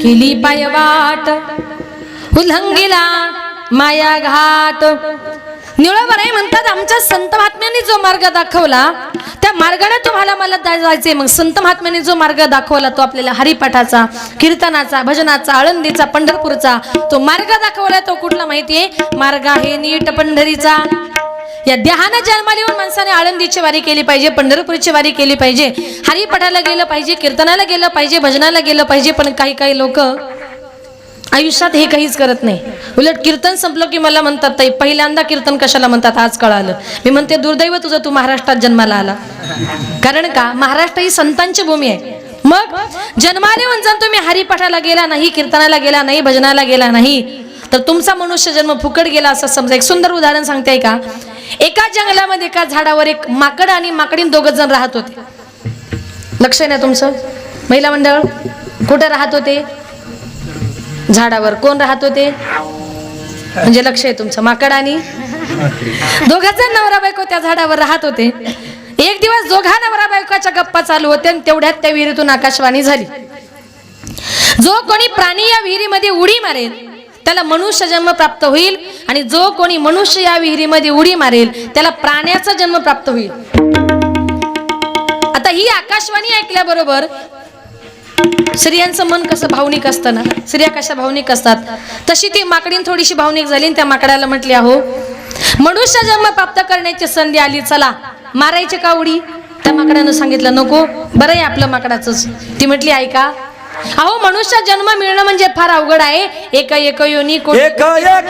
केली पायवाट उल्लंघिला माया घाट. निळोबाराय म्हणतात आमच्या संत महात्म्यांनी जो मार्ग दाखवला त्या त्या मार्गाने तुम्हाला मला जायचे. मग संत महात्म्याने जो मार्ग दाखवला तो आपल्याला हरिपाठाचा, कीर्तनाचा, भजनाचा, आळंदीचा, पंढरपूरचा तो मार्ग दाखवला. तो कुठला माहितीये? मार्ग आहे नीट पंढरीचा. या देहानं जन्माला येऊन माणसाने आळंदीची वारी केली पाहिजे, पंढरपूरची वारी केली पाहिजे, हरिपाठाला गेलं पाहिजे, कीर्तनाला गेलं पाहिजे, भजनाला गेलं पाहिजे. पण काही काही लोक आयुष्यात हे काहीच करत नाही. उलट कीर्तन संपलं की मला म्हणतात ताई पहिल्यांदा कीर्तन कशाला म्हणतात आज कळालं. मी म्हणते दुर्दैव तुझं, तू महाराष्ट्रात जन्माला आला. कारण का महाराष्ट्र ही संतांची भूमी आहे. मग जन्माला येऊन जर तुम्ही हरिपाठाला गेला नाही, कीर्तनाला गेला नाही, भजनाला गेला नाही तर तुमचा मनुष्य जन्म फुकट गेला असं समजा. एक सुंदर उदाहरण सांगते का. एका जंगलामध्ये एका झाडावर एक माकड आणि माकडीन दोघं जण राहत होते. लक्ष आहे ना तुमचं? महिला मंडळ कुठे राहत होते? झाडावर. कोण राहत होते? म्हणजे लक्ष आहे तुमचं? माकड आणि दोघांचा नवरा बायको त्या झाडावर राहत होते. एक दिवस दोघा नवरा बायकोच्या गप्पा चालू होते आणि तेवढ्यात त्या विहिरीतून आकाशवाणी झाली. जो कोणी प्राणी या विहिरीमध्ये उडी मारेल त्याला मनुष्य जन्म प्राप्त होईल, आणि जो कोणी मनुष्य या विहिरीमध्ये उडी मारेल त्याला प्राण्याचा जन्म प्राप्त होईल. आता ही आकाशवाणी ऐकल्याबरोबर स्त्रियांचं मन कसं भावनिक असतं ना, स्त्रिया कशा भावनिक असतात तशी ती माकडीन थोडीशी भावनिक झाली. त्या माकडाला म्हटली, अहो मनुष्य जन्म प्राप्त करण्याची संधी आली, चला मारायचे का उडी? त्या माकडानं सांगितलं नको, बरं आहे आपलं माकडाचंच. ती म्हटली ऐका, अहो मनुष्य जन्म मिळणं म्हणजे फार अवघड आहे. एक एक योनी कोटी कोटी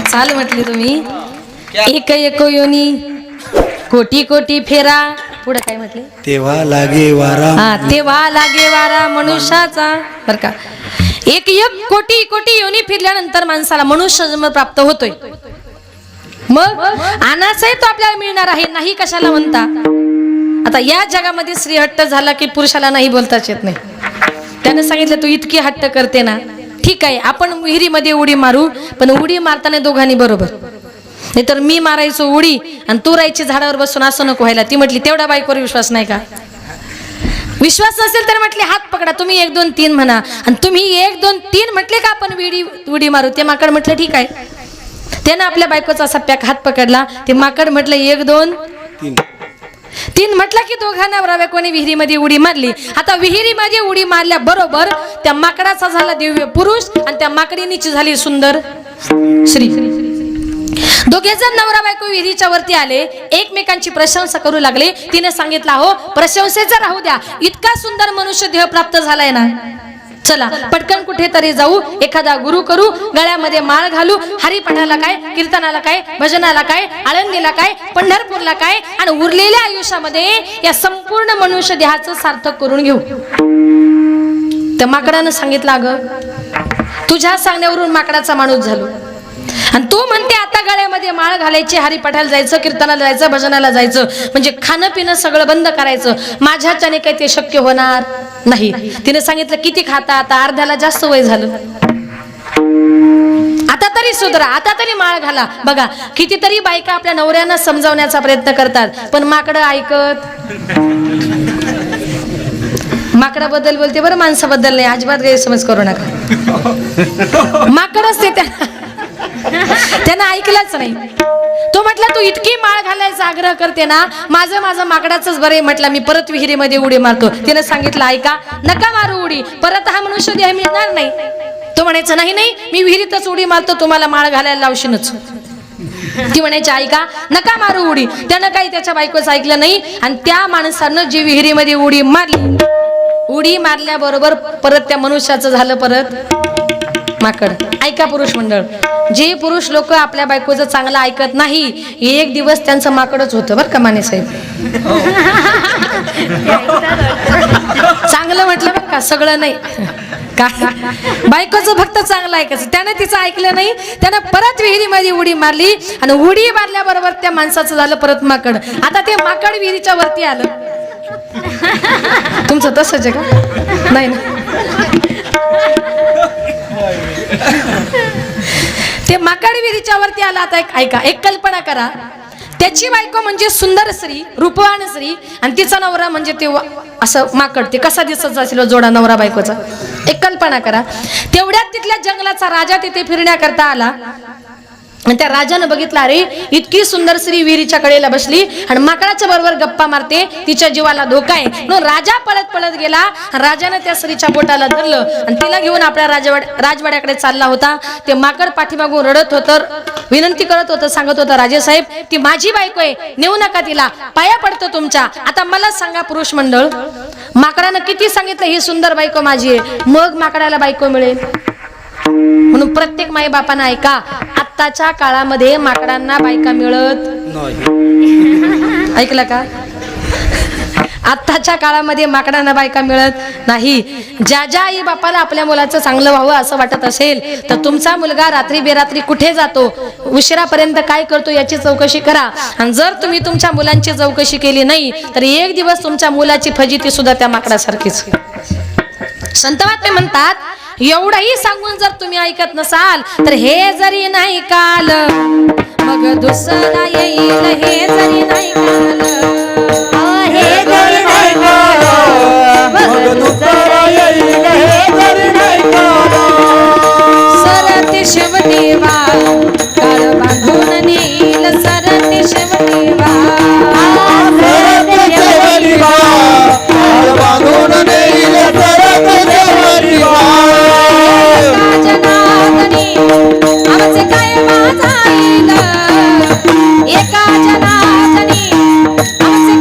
चाल म्हटली तुम्ही. एक एक योनी कोटी कोटी फेरा. पुढे काय म्हटले? तेव्हा लागे वारा. हा, तेव्हा लागे वारा मनुष्याचा. बर का, एक एक कोटी कोटी योनी फिरल्यानंतर माणसाला मनुष्य जन्म प्राप्त होतोय. मग अनासही तो आपल्याला मिळणार आहे, नाही कशाला म्हणता. आता या जगामध्ये स्त्री हट्ट झाला की पुरुषाला नाही बोलताच येत नाही. त्याने सांगितलं तू इतकी हट्ट करते ना, ठीक आहे आपण विहिरीमध्ये उडी मारू, पण उडी मारताना दोघांनी बरोबर. नाहीतर मी मारायचो उडी आणि तू राहायची झाडावर बसून, असं नको व्हायला. ती म्हटली तेवढा बाईकवर विश्वास नाही का? विश्वास नसेल तर म्हटले हात पकडा, तुम्ही 1 2 3 म्हणा. आणि तुम्ही 1 2 3 म्हटले का आपण उडी मारू. ते माकड म्हटलं ठीक आहे. त्यानं आपल्या बायकोचा असा पॅक हात पकडला. ते माकड म्हटलं 1 2 3 म्हटलं की दोघांना बरोबर कोणी विहिरीमध्ये उडी मारली. आता विहिरीमध्ये उडी मारल्या बरोबर त्या माकडाचा झाला दिव्य पुरुष आणि त्या माकडीनीची झाली सुंदर स्त्री. दोघे जण नवरा बायको विहिरीच्या वरती आले, एकमेकांची प्रशंसा करू लागले. तिने सांगितलं हो प्रशंसेचा राहू द्या, इतका सुंदर मनुष्य देह प्राप्त झालाय ना, चला पटकन कुठेतरी जाऊ, एखादा गुरु करू, गळ्यामध्ये माळ घालू, हरिपाठाला काय, कीर्तनाला काय, भजनाला काय, आळंदीला काय, पंढरपूरला काय, आणि उरलेल्या आयुष्यामध्ये या संपूर्ण मनुष्य देहाचं सार्थक करून घेऊ. त्या माकडानं सांगितलं अगं तुझ्या सांगण्यावरून माकडाचा माणूस झालो, आणि तू म्हणते आता गळ्यामध्ये गळ्यामध्ये माळ घालायची, हरिपाठाला जायचं, कीर्तनाला जायचं, भजनाला जायचं, म्हणजे खाणं पिणं सगळं बंद करायचं. माझ्याच्याने काही ते शक्य होणार नाही. तिने सांगितलं किती खाता, आता अर्ध्याला जास्त वय झालं, आता तरी सुधरा, आता तरी माळ घाला. बघा कितीतरी बायका आपल्या नवऱ्यांना समजावण्याचा प्रयत्न करतात, पण माकडं ऐकत. माकडाबद्दल बोलते बरं, माणसाबद्दल नाही, अजिबात गैरसमज करू नका. माकडच ते त्यांना ऐकलंच नाही. तो म्हटला तू इतकी माळ घालायचा आग्रह करते ना, माझं माकडाचंच बरे. म्हटलं मी परत विहिरीमध्ये उडी मारतो. तिने सांगितलं ऐका, नका मारू उडी, परत हा मनुष्य देह मिळणार नाही. तो म्हणायचं नाही नाही, मी विहिरीतच उडी मारतो, तुम्हाला माळ घालायला लावशीनच. ती म्हणायची ऐका, नका मारू उडी. त्यानं काही त्याच्या बायकोचं ऐकलं नाही, आणि त्या माणसानं जी विहिरीमध्ये उडी मारली, उडी मारल्याबरोबर परत त्या मनुष्याचं झालं परत माकड. ऐका पुरुष मंडळ, जे पुरुष लोक आपल्या बायकोचं चांगलं ऐकत नाही, एक दिवस त्यांचं माकडच होतं बरं का माने साहेब. चांगलं म्हटलं बरं का, सगळं नाही का. बायकोचं फक्त चांगलं ऐकायचं. त्यानं तिचं ऐकलं नाही, त्यानं परत विहिरीमध्ये उडी मारली, आणि उडी मारल्याबरोबर त्या माणसाचं झालं परत माकड. आता ते माकड विहिरीच्या वरती आलं. तुमचं तसंच आहे का? नाही ना. ते माकड विहिरीच्या वरती आला. आता ऐका, एक कल्पना करा, त्याची बायको म्हणजे सुंदर स्त्री, रूपवान स्त्री, आणि तिचा नवरा म्हणजे ते असं माकड. ते कसा दिसत असेल जोडा नवरा बायकोचा, एक कल्पना करा. तेवढ्यात तिथल्या जंगलाचा राजा तिथे फिरण्याकरता आला, आणि त्या राजानं बघितलं, अरे इतकी सुंदर स्त्री विहिरीच्या कडेला बसली आणि माकडाच्या बरोबर गप्पा मारते, तिच्या जीवाला धोका आहे. म्हणून राजा पळत पळत गेला. राजानं त्या स्त्रीच्या बोटाला धरलं आणि तिला घेऊन आपल्या राजवाड्याकडे चालला होता. ते माकड पाठीमागून रडत होतं, विनंती करत होतं, सांगत होतं, राजेसाहेब ती माझी बायको आहे, नेऊ नका तिला, पाया पडतो तुमच्या. आता मला सांगा पुरुष मंडळ, माकडानं किती सांगितलं ही सुंदर बायको माझी आहे, मग माकडाला बायको मिळेल? म्हणून प्रत्येक माई बापानं ऐका, आत्ताच्या काळामध्ये माकडांना बायका मिळत नाही. ऐकलं का? आत्ताच्या काळामध्ये माकडांना बायका मिळत नाही. ज्या ज्या आई बापाला आपल्या मुलाचं चांगलं व्हावं असं वाटत असेल, तर तुमचा मुलगा रात्री बेरात्री कुठे जातो, उशिरापर्यंत काय करतो याची चौकशी करा. आणि जर तुम्ही तुमच्या मुलांची चौकशी केली नाही, तर एक दिवस तुमच्या मुलाची फजिती सुद्धा त्या माकडासारखीच. संतवात्मे म्हणतात, एवढंही सांगून जर तुम्ही ऐकत नसाल, तर हे जरी नाही काल मग दुसरा येईल, हे जरी नाही काल, हे जरी नाही काल मग दुसरा येईल, हे जरी नाही काल. सरते शिवदेवा काळ बांधून नेईल, सरते शिवदेवा, सरते शिवदेवा काळ बांधून नेईल, सरते शिवदेवा. आमचे काय माझा येईल, एका जनार्दनी आमचे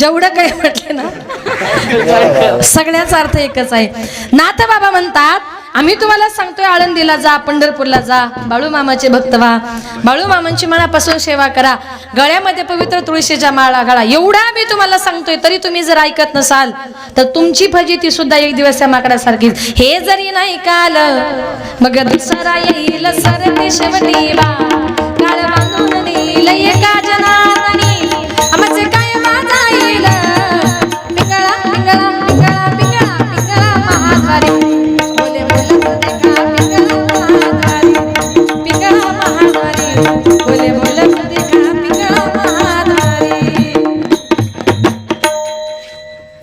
जेवढं काही म्हटले ना सगळ्याचा अर्थ एकच आहे. नाथ बाबा म्हणतात आम्ही तुम्हाला सांगतोय आळंदीला जा, पंढरपूरला जा, बाळू मामाचे भक्त व्हा, बाळू मामांची मनापासून सेवा करा, गळ्यामध्ये पवित्र तुळशीच्या माळा घाला, एवढा आम्ही तुम्हाला सांगतोय. तरी तुम्ही जर ऐकत नसाल तर तुमची फजिती सुद्धा एक दिवस त्या माकडासारखीच. हे जरी नाही काल मग दुसरा येईल सरते शेवटी बा, काळ बांधून नेईल एका जनार्दनी, आमचे काय माझा येईल पिंगळा पिंगळा पिंगळा पिंगळा पिंगळा महाद्वारी, बोले बोले का पिंगळा महाद्वारी, पिंगळा महाद्वारी, बोले बोले का पिंगळा महाद्वारी.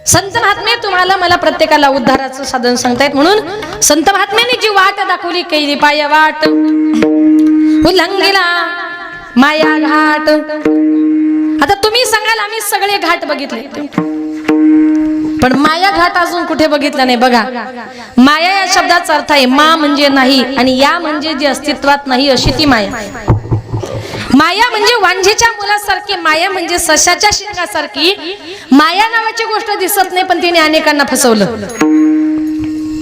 संत महात्मे तुम्हाला मला प्रत्येकाला उद्धाराचं साधन सांगतायत. म्हणून संत महात्म्यांनी जी वाट दाखवली, कैली पाय वाट उल्लंघिला माया घाट. आता तुम्ही सांगाल आम्ही सगळे घाट बघितले, पण माया घाट अजून कुठे बघितला नाही. बघा, माया या शब्दाचा अर्थ आहे मा म्हणजे नाही, आणि या म्हणजे जी अस्तित्वात नाही अशी ती माया. माया म्हणजे वांझेच्या मुलासारखी, माया म्हणजे सशाच्या शिंगासारखी. माया नावाची गोष्ट दिसत नाही, पण तिने अनेकांना फसवलं.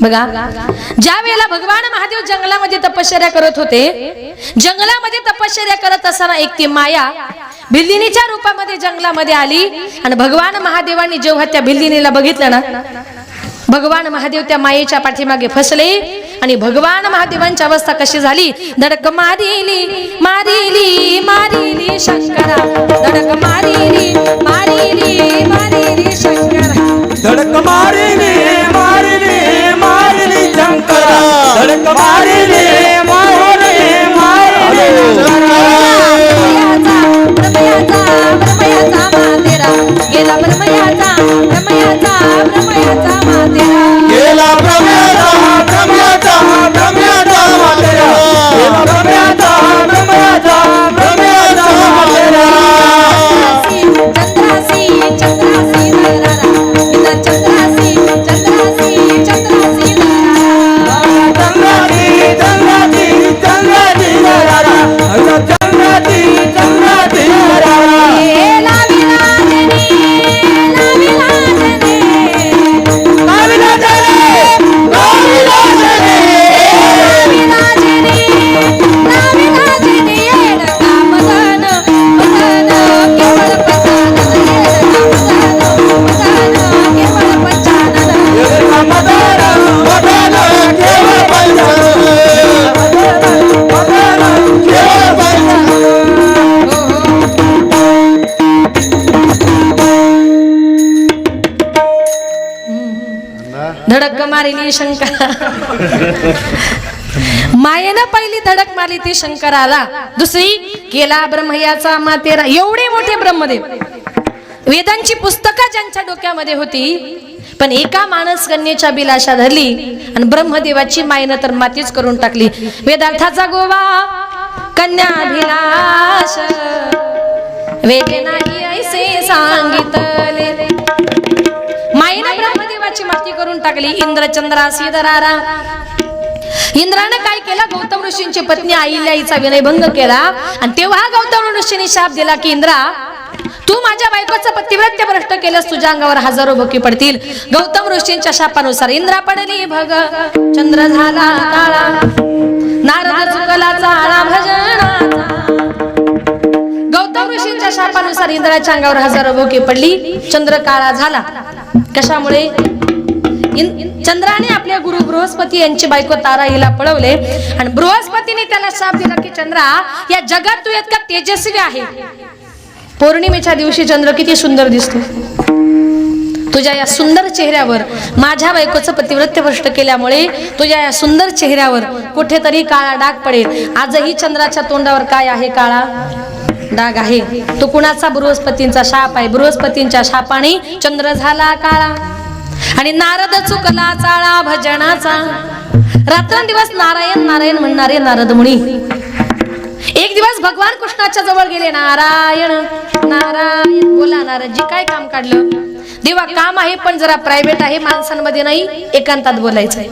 बघा, ज्या वेळेला भगवान महादेव जंगलामध्ये तपश्चर्या करत होते, जंगलामध्ये तपश्चर्या करत असताना एक ती माया भिल्लिनीच्या रूपामध्ये जंगलामध्ये आली, आणि भगवान महादेवांनी जेव्हा त्या भिल्लिनीला बघितलं ना, भगवान महादेव त्या मायेच्या पाठीमागे फसले, आणि भगवान महादेवांची अवस्था कशी झाली, धडक मारिली मारिली मारिली शंकरा, धडक मारिली मारिली मारिली शंकरा, धडक मारिली मारिली मारिली शंकरा, धडक मारिली मारिली मारिली ब्रह्मयाचा मातेरा गेला, ब्रह्मयाचा मातेरा गेला, ब्रह्मयाचा ब्रह्मयाचा ब्रह्मयाचा मातेरा, गेला ब्रह्मयाचा ब्रह्मयाचा ब्रह्मयाचा मातेरा. चंद्रासी चंद्रासी दरारा, इधर चंद्रासी चंद्रासी चंद्रासी दरारा, चंद्राची चंद्राची चंद्राची दरारा, चंद्राची चंद्राची दरारा. धडक मारिली शंकरा. मायेनं पहिली धडक मारली ती शंकराला, दुसरी केला ब्रह्मयाचा मातेरा. एवढे मोठे ब्रह्मदेव, वेदांची पुस्तकं ज्यांच्या डोक्यामध्ये होती, पण एका मानस कन्येच्या बिलाशा धरली आणि ब्रह्मदेवाची मायेनं तर मातीच करून टाकली. वेदार्थाचा गोवा कन्याभिलाष, वेदे नाही ऐसे सांगितले. मायेनं ब्रह्मदेवाची माती करून टाकली. इंद्रचंद्रासी दरारा. इंद्राने काय केलं, गौतम ऋषींची पत्नी अहिल्याईचा विनयभंग केला, आणि तेव्हा गौतम ऋषींनी शाप दिला की इंद्रा, तू माझ्या बायकोचं पतिव्रत्य भ्रष्ट केलंस, तुझ्या अंगावर हजारो भोकी पडतील. गौतम ऋषींच्या शापानुसार इंद्रा पडली भग, चंद्र झाला काळा, नारद चुकला चाळा भजनाचा. गौतम ऋषींच्या शापानुसार इंद्राच्या अंगावर हजारो भोकी पडली, चंद्र काळा झाला. कशामुळे? चंद्राने आपल्या गुरु बृहस्पती यांची बायको तारा हिला पळवले, आणि बृहस्पतीने त्याला शाप दिला की चंद्रा, या जगात तू इतका तेजस्वी आहे, पौर्णिमेच्या दिवशी चंद्र किती सुंदर दिसतो, तुझ्या या सुंदर चेहऱ्यावर माझ्या बायकोचं पतिव्रत्य भ्रष्ट केल्यामुळे तुझ्या या सुंदर चेहऱ्यावर कुठेतरी काळा डाग पडेल. आजही चंद्राच्या तोंडावर काय आहे? काळा डाग आहे. तो कुणाचा? बृहस्पतींचा शाप आहे. बृहस्पतींच्या शापाने चंद्र झाला काळा, आणि नारद चुकला चाळा भजनाचा. रात्रंदिवस नारायण नारायण म्हणणारे नारद मुनी एक दिवस भगवान कृष्णाच्या जवळ गेले. नारायण नारायण बोला नारदजी, काय काम काढलं? देवा काम आहे पण जरा प्रायव्हेट आहे, माणसांमध्ये नाही, एकांतात बोलायचं आहे.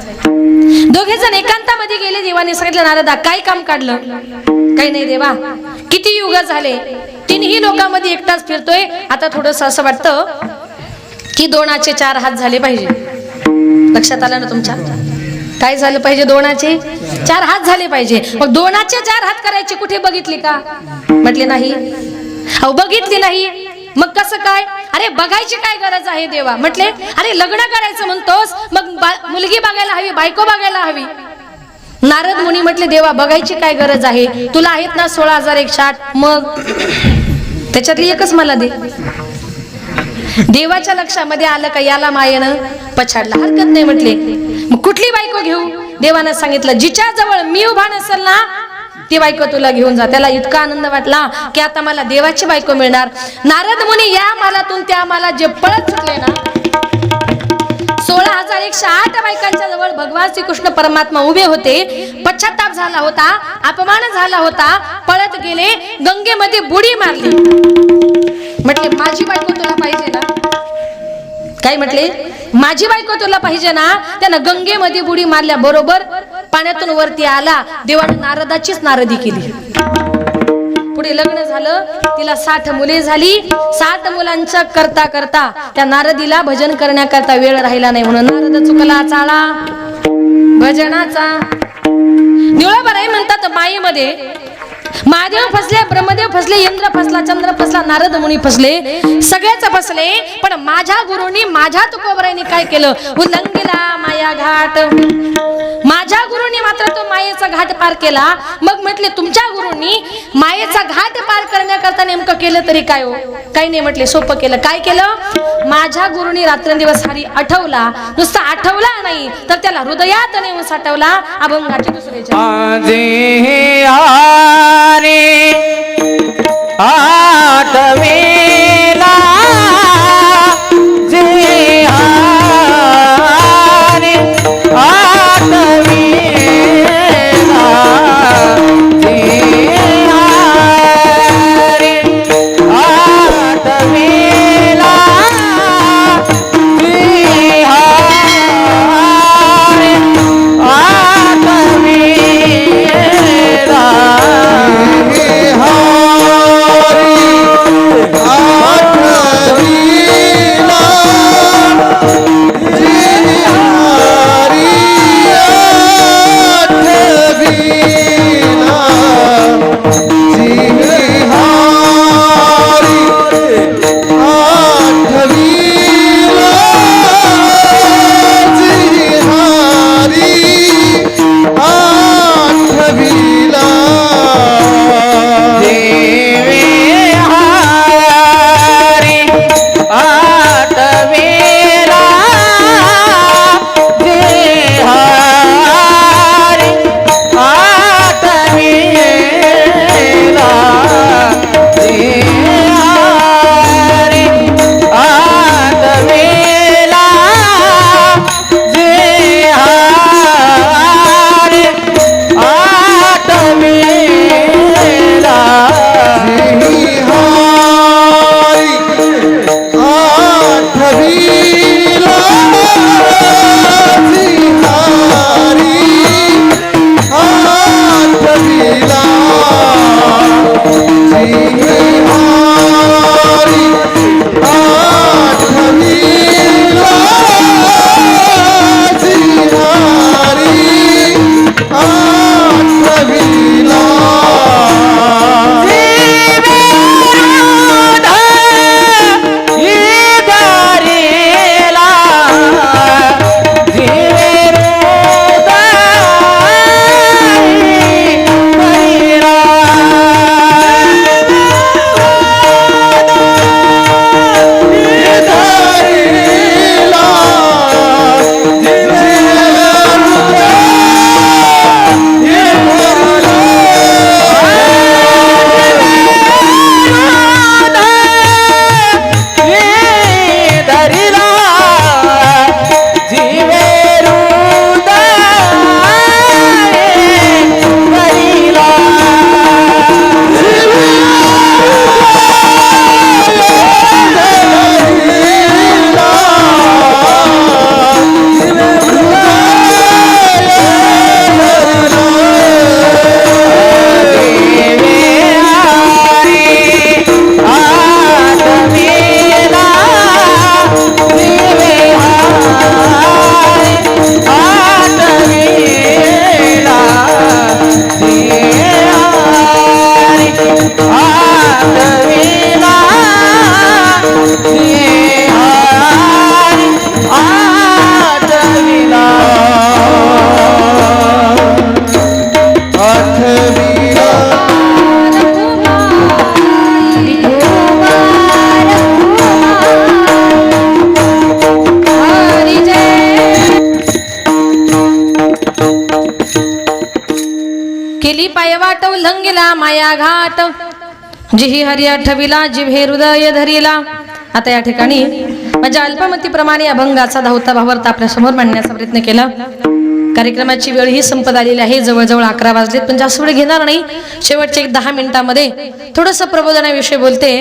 दोघे जण एकांतामध्ये गेले. देवाने सांगितलं, नारदा काय काम काढलं? काही नाही देवा, किती युग झाले, तिन्ही लोकांमध्ये एकटाच फिरतोय, आता थोडस असं वाटतं की दोनाचे 4 हात झाले पाहिजे. लक्षात आलं ना तुमच्या? काय झालं पाहिजे? दोनाचे 4 हात झाले पाहिजे. मग दोनाचे 4 हात करायचे कुठे बघितली का? म्हटले नाही. अहो बघितली नाही. मग कसं काय? अरे बघायची काय गरज आहे देवा? म्हटले अरे लग्न करायचं म्हणतोस, मग मुलगी बघायला हवी, बायको बघायला हवी. नारद मुनी म्हटले देवा बघायची काय गरज आहे? तुला आहेत ना 16,108, मग त्याच्यातली एकच मला दे. देवाच्या लक्षामध्ये आलं का याला मायेनं पछाडला. हरकत नाही म्हटले. मग कुठली बायको घेऊ? देवानं सांगितलं जिच्या जवळ मी उभा नसेल ना ती बायको तुला घेऊन जा. त्याला इतका आनंद वाटला की आता मला देवाची बायको मिळणार. नारद मुनी या मालातून त्या माला जे पळत सुटले ना, 16,108 बायकांच्या जवळ भगवान श्रीकृष्ण परमात्मा उभे होते. पश्चाताप झाला होता, अपमान झाला होता, पळत गेले, गंगेमध्ये बुडी मारली. म्हटले माझी बायको तुला पाहिजे ना? काय म्हटले? माझी बायको तुला पाहिजे ना? त्यानं गंगेमध्ये बुडी मारल्या बरोबर पाण्यातून वरती आला. देवाने नारदाचीच नारदी केली. पुढे लग्न झालं. तिला 60 मुले झाली. 60 मुलांच्या करता करता त्या नारदीला भजन करण्याकरता वेळ राहिला नाही. म्हणून नारद चुकला चाळा भजनाचा. निळोबाराई म्हणतात मायेमध्ये महादेव फसले, ब्रह्मदेव फसले, इंद्र फसला, चंद्र फसला, नारद मुनी फसले, सगळेच फसले. पण माझ्या गुरुनी, माझ्या तुकोबराईने काय केलं? उल्लंघिला माया घाट. माझ्या गुरुनी मात्र तो मायेचा घाट पार केला. मग म्हटले तुमच्या गुरुनी मायेचा घाट पार करण्याकरता नेमकं केलं तरी काय हो? काही नाही म्हटले, सोपं केलं. काय केलं? माझ्या गुरुनी रात्रंदिवस हरी आठवला. नुसता आठवला नाही तर त्याला हृदयात नेऊन साठवला. अभंगाचे दुसरे आठवेला जे हारे आठवेला जे हारे आठवेला जे हारे आठवेला आठवेला गेली पायवाट उल्लंघिला माया घाट जिही हरी आठविला जिभे हृदय धरिला. आता या ठिकाणी माझ्या अल्पमतीप्रमाणे अभंगाचा धावता भावार्थ आपल्या समोर मांडण्याचा प्रयत्न केला. कार्यक्रमाची वेळ ही संपत आलेली आहे. जवळजवळ 11 वाजलेत, पण जास्त वेळ घेणार नाही. शेवटच्या 10 मिनिटांमध्ये थोडंसं प्रबोधनाविषयी बोलते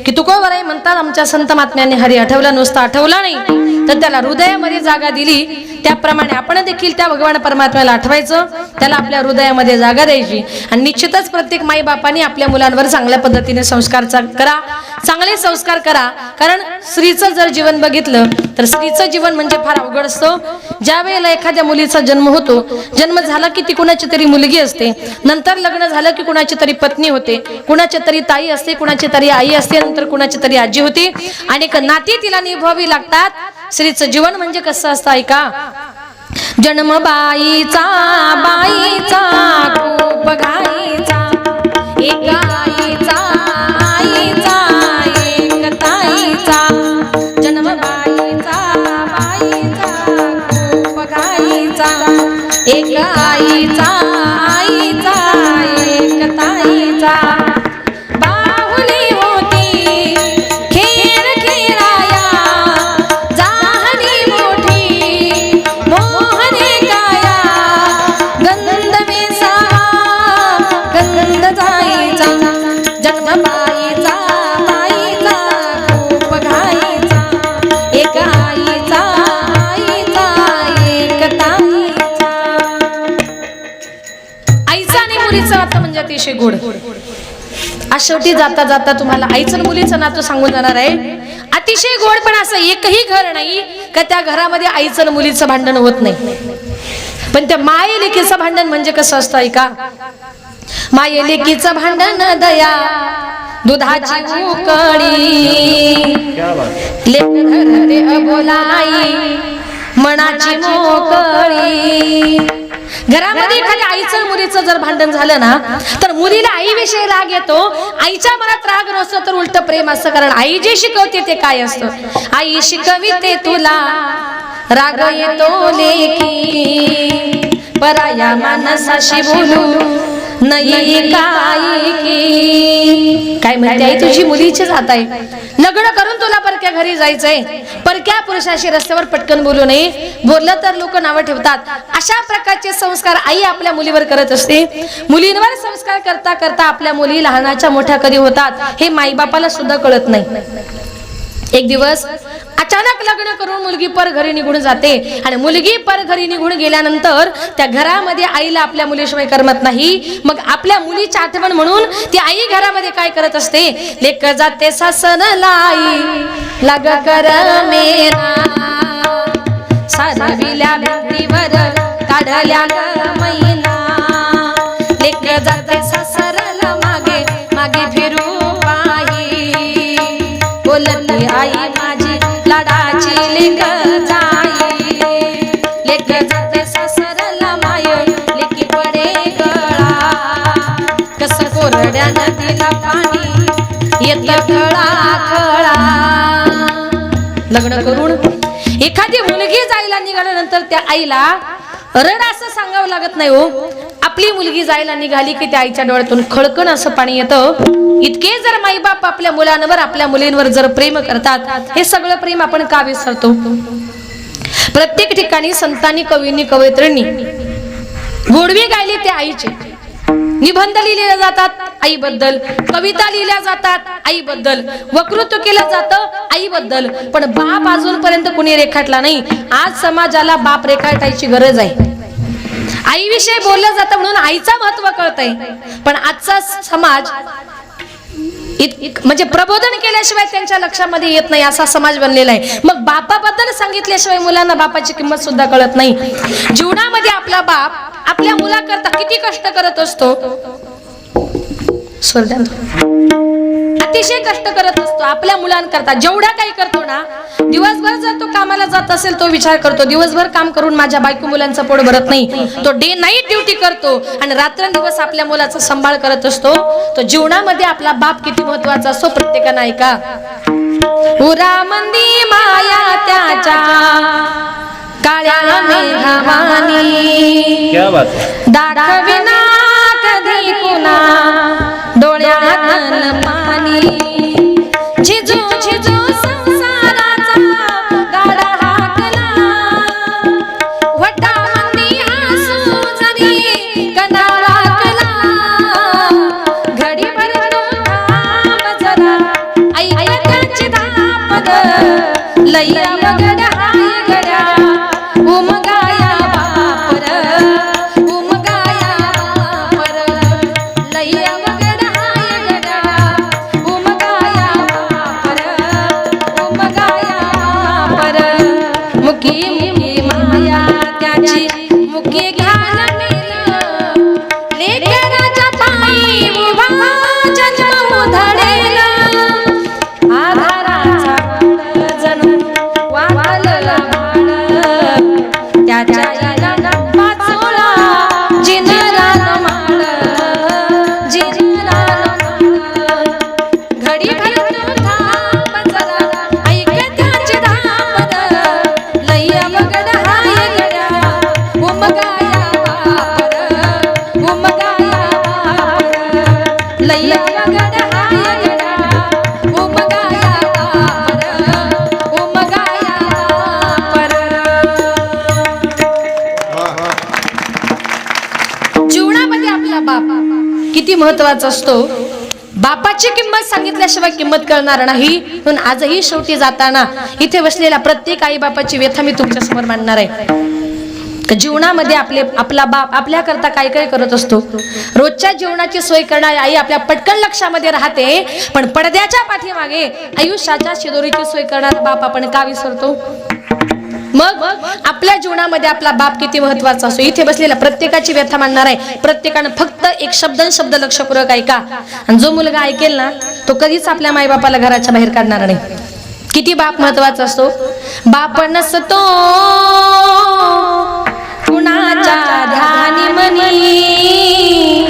की तुकोबराय म्हणतात आमच्या संत महात्म्यांनी हरी आठवला, नुसता आठवला नाही तर त्याला हृदयामध्ये जागा दिली. त्याप्रमाणे आपण देखील त्या भगवान परमात्म्याला आठवायचं, त्याला आपल्या हृदयामध्ये जागा द्यायची. आणि निश्चितच प्रत्येक माई बापांनी आपल्या मुलांवर चांगल्या पद्धतीने संस्कार करा, चांगले संस्कार करा. कारण स्त्रीचं जर जीवन बघितलं तर स्त्रीचं जीवन म्हणजे फार अवघड असतं. ज्या वेळेला एखाद्या मुलीचा जन्म होतो, जन्म झाला की ती कुणाची तरी मुलगी असते, नंतर लग्न झालं की कुणाची तरी पत्नी होते, कुणाची तरी ताई असते, कुणाची तरी आई असते, नंतर कुणाची तरी आजी होती. अनेक नाती तिला निभावावी लागतात. स्त्रीचं जीवन म्हणजे कसं असतं ऐका. जन्म बाईचा बाईचा खूप घाईचा, एक आईचा आईचा एक ताईचा. जन्म बाईचा बाईचा खूप घाईचा, एक आईचा आईचा एक ताईचा. बाहुली होती खेळ खेळाया, जाहली मोठी मोहने काया. गंध मिसळा गंध जायचा, जन्म बाईचा बाईचा खूप घाईचा, एक आईचा आईचा एक ताईचा. आईचा आणि मुलीचं नातं म्हणजे अतिशय गोड. आज शेवटी जाता जाता तुम्हाला आईचं आणि मुलीचं नातं सांगून जाणार आहे. अतिशय गोड, पण असं एकही घर नाही का त्या घरामध्ये आईचं आणि मुलीचं भांडण होत नाही. पण त्या माये लेकीचं भांडण म्हणजे कसं असतं ऐका. माये लेकीचं भांडण दया दुधाची उकळी, लेक धरते अबोलाई मनाची मोकळी. घरामध्ये एखाद्या आईचं मुलीचं जर भांडण झालं ना तर मुलीला आईविषयी राग येतो, आईच्या मनात राग नसतो तर उलट प्रेम असतं. कारण आई जे शिकवते ते काय असतं. आई शिकविते तुला राग येतो लेकी, पराया माणसाशी बोलू नाही काय की. काय म्हणते आई तुझी मुलीची जात आहे, लग्न करून तुला परक्या घरी जायचंय, परक्या पुरुषाशी रस्त्यावर पटकन बोलू नये, बोललं तर लोक नावं ठेवतात. अशा प्रकारचे संस्कार आई आपल्या मुलीवर करत असते. मुलींवर संस्कार करता करता आपल्या मुली लहानाच्या मोठ्या कधी होतात हे माईबापाला सुद्धा कळत नाही. एक दिवस अचानक लग्न करून मुलगी पर घरी निघून जाते आणि मुलगी पर घरी निघून गेल्यानंतर त्या घरामध्ये आईला आपल्या मुलीशिवाय करमत नाही. मग आपल्या मुलीची आठवण म्हणून ती आई घरामध्ये काय करत असते. लेक जाते सासनला आई लाग कर मेरा, सारविल्या भिंतीवर काढल्या मैना. लेक जाते सासरला मागे मागे फिरू पाही, बोलते आई माझी लाडाची लेक जाई. लेक जाते सासरला माय लेकी पडे गळा, कस कोरड्या नदीला पाणी येत खळा खळा. लग्न करून एखादी मुलगी जायला निघाल्यानंतर त्या आईला रड असं सांगावं लागत नाही हो. आपली मुलगी जायला निघाली की त्या आईच्या डोळ्यातून खळकण असं पाणी येतं. इतके जर माईबाप आपल्या मुलांवर आपल्या मुलींवर जर प्रेम करतात, हे सगळं प्रेम आपण का विसरतो. प्रत्येक ठिकाणी संतांनी कवींनी कवयित्रींनी गोडवी गायली त्या आईचे. निबंध लिहिले जातात आईबद्दल, कविता लिहिल्या जातात आईबद्दल, वक्तृत्व केलं जातं आईबद्दल, पण बाप अजूनपर्यंत कुणी रेखाटला नाही. आज समाजाला बाप रेखाटायची गरज आहे. आईविषयी बोललं जातं म्हणून आईचं महत्व कळतंय, पण आजचा समाज म्हणजे प्रबोधन केल्याशिवाय त्यांच्या लक्षामध्ये येत नाही असा समाज बनलेला आहे. मग बापाबद्दल सांगितल्याशिवाय मुलांना बापाची किंमत सुद्धा कळत नाही. जीवनामध्ये आपला बाप आपल्या मुलाकरता किती कष्ट करत असतो, अतिशय कष्ट करत असतो आपल्या मुलांकरता. जेवढा काही करतो ना, दिवसभर जर तो कामाला जात असेल तो विचार करतो दिवसभर काम करून माझ्या बायको मुलांचं पोट भरत नाही. तो डे नाईट ड्युटी करतो आणि रात्रंदिवस आपल्या मुलाचा सांभाळ करत असतो. तो जीवनामध्ये आपला बाप किती महत्वाचा असतो प्रत्येकानं ऐका. उरामंदी माया त्याच्या काळ्या मेघावानी, दाखविना कधी नाही कोणा डोळ्यातन पाणी झिजू झिजू संसाराचा गाडा हाकला वटामंदी हसू जरी कणा वाकला घडीभर तू थांब जरा ऐकायची धापद लैया वगड हाय गड्या उमगाया बापर उमगाया बापर लैया वगड हाय गड्या उमगाया बापर उमगाया बापर मुकी मुकी माया त्याची मुकी घाल मेल लेकराच्या पायी उभा जन्म उधळेल आधाराचा जणू वाकलं बाळ त्याच्या आईला वाचोळा जिनरान माळ जिनरान माळ घडीभर तू थांब जरा ऐक त्याची धापद लैया वगड हाय गड्या उमगाया बापर उमगाया बापर लैया वगड हाय गड्या उमगाया बापर उमगाया बापर जीवनामध्ये आपला बाप किती महत्वाचा असतो बापाची किंमत सांगितल्याशिवाय किंमत कळणार नाही म्हणून आजही शेवटी जाताना इथे बसलेल्या प्रत्येक आई बापाची व्यथा मी तुमच्या समोर मांडणार आहे जीवनामध्ये आपला बाप आपल्या करता काय काय करत असतो रोजच्या जीवनाची सोय करणारी आई आपल्या पटकन लक्षामध्ये राहते पण पडद्याच्या पाठीमागे आयुष्याच्या शिदोरीची सोय करणारा बाप आपण का विसरतो मग आपल्या जीवनामध्ये आपला बाप किती महत्वाचा असतो इथे बसलेल्या प्रत्येकाची व्यथा मांडणार आहे प्रत्येकानं फक्त एक शब्द लक्षपूर्वक ऐका आणि जो मुलगा ऐकेल ना तो कधीच आपल्या मायबापाला घराच्या बाहेर काढणार नाही किती बाप महत्वाचा असतो बाप नसतो कुणाच्या ध्यानी मनी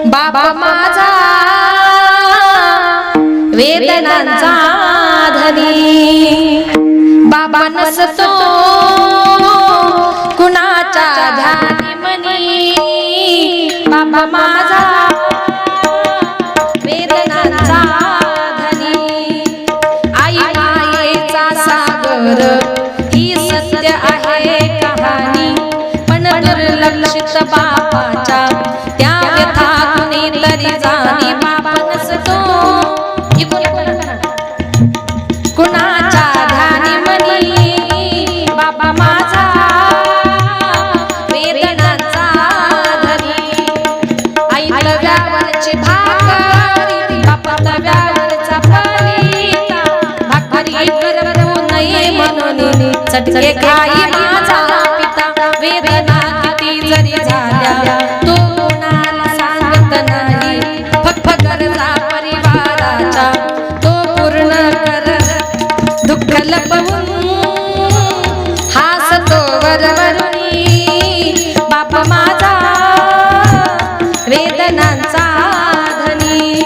बाप माझा वेदनांचा धनी बाबा नसतो कुणाच्या ध्यानी मनी बाबा माझा वेदनांचा धनी आई मायेचा सागर ही सत्य आहे कहाणी पण दुर्लक्षित बापाच्या त्या व्यथा कुणीतरी जाणी बाबा नसतो कुणाच्या ध्यानी मनी बाबा माझा वेदनांचा धनी आई तव्यावरची भाकरी बापा तव्यावरचा पलिता भाकरी करवू नये म्हणून चटके खाई माझा पिता वेदना किती जरी झाल्या तो कोणाला सांगत नाही फक्त गरजा परिवाराच्या तो पूर्ण कर दुःख लपवून हासतो वरवरुनी बाप माझा वेदनांचा धनी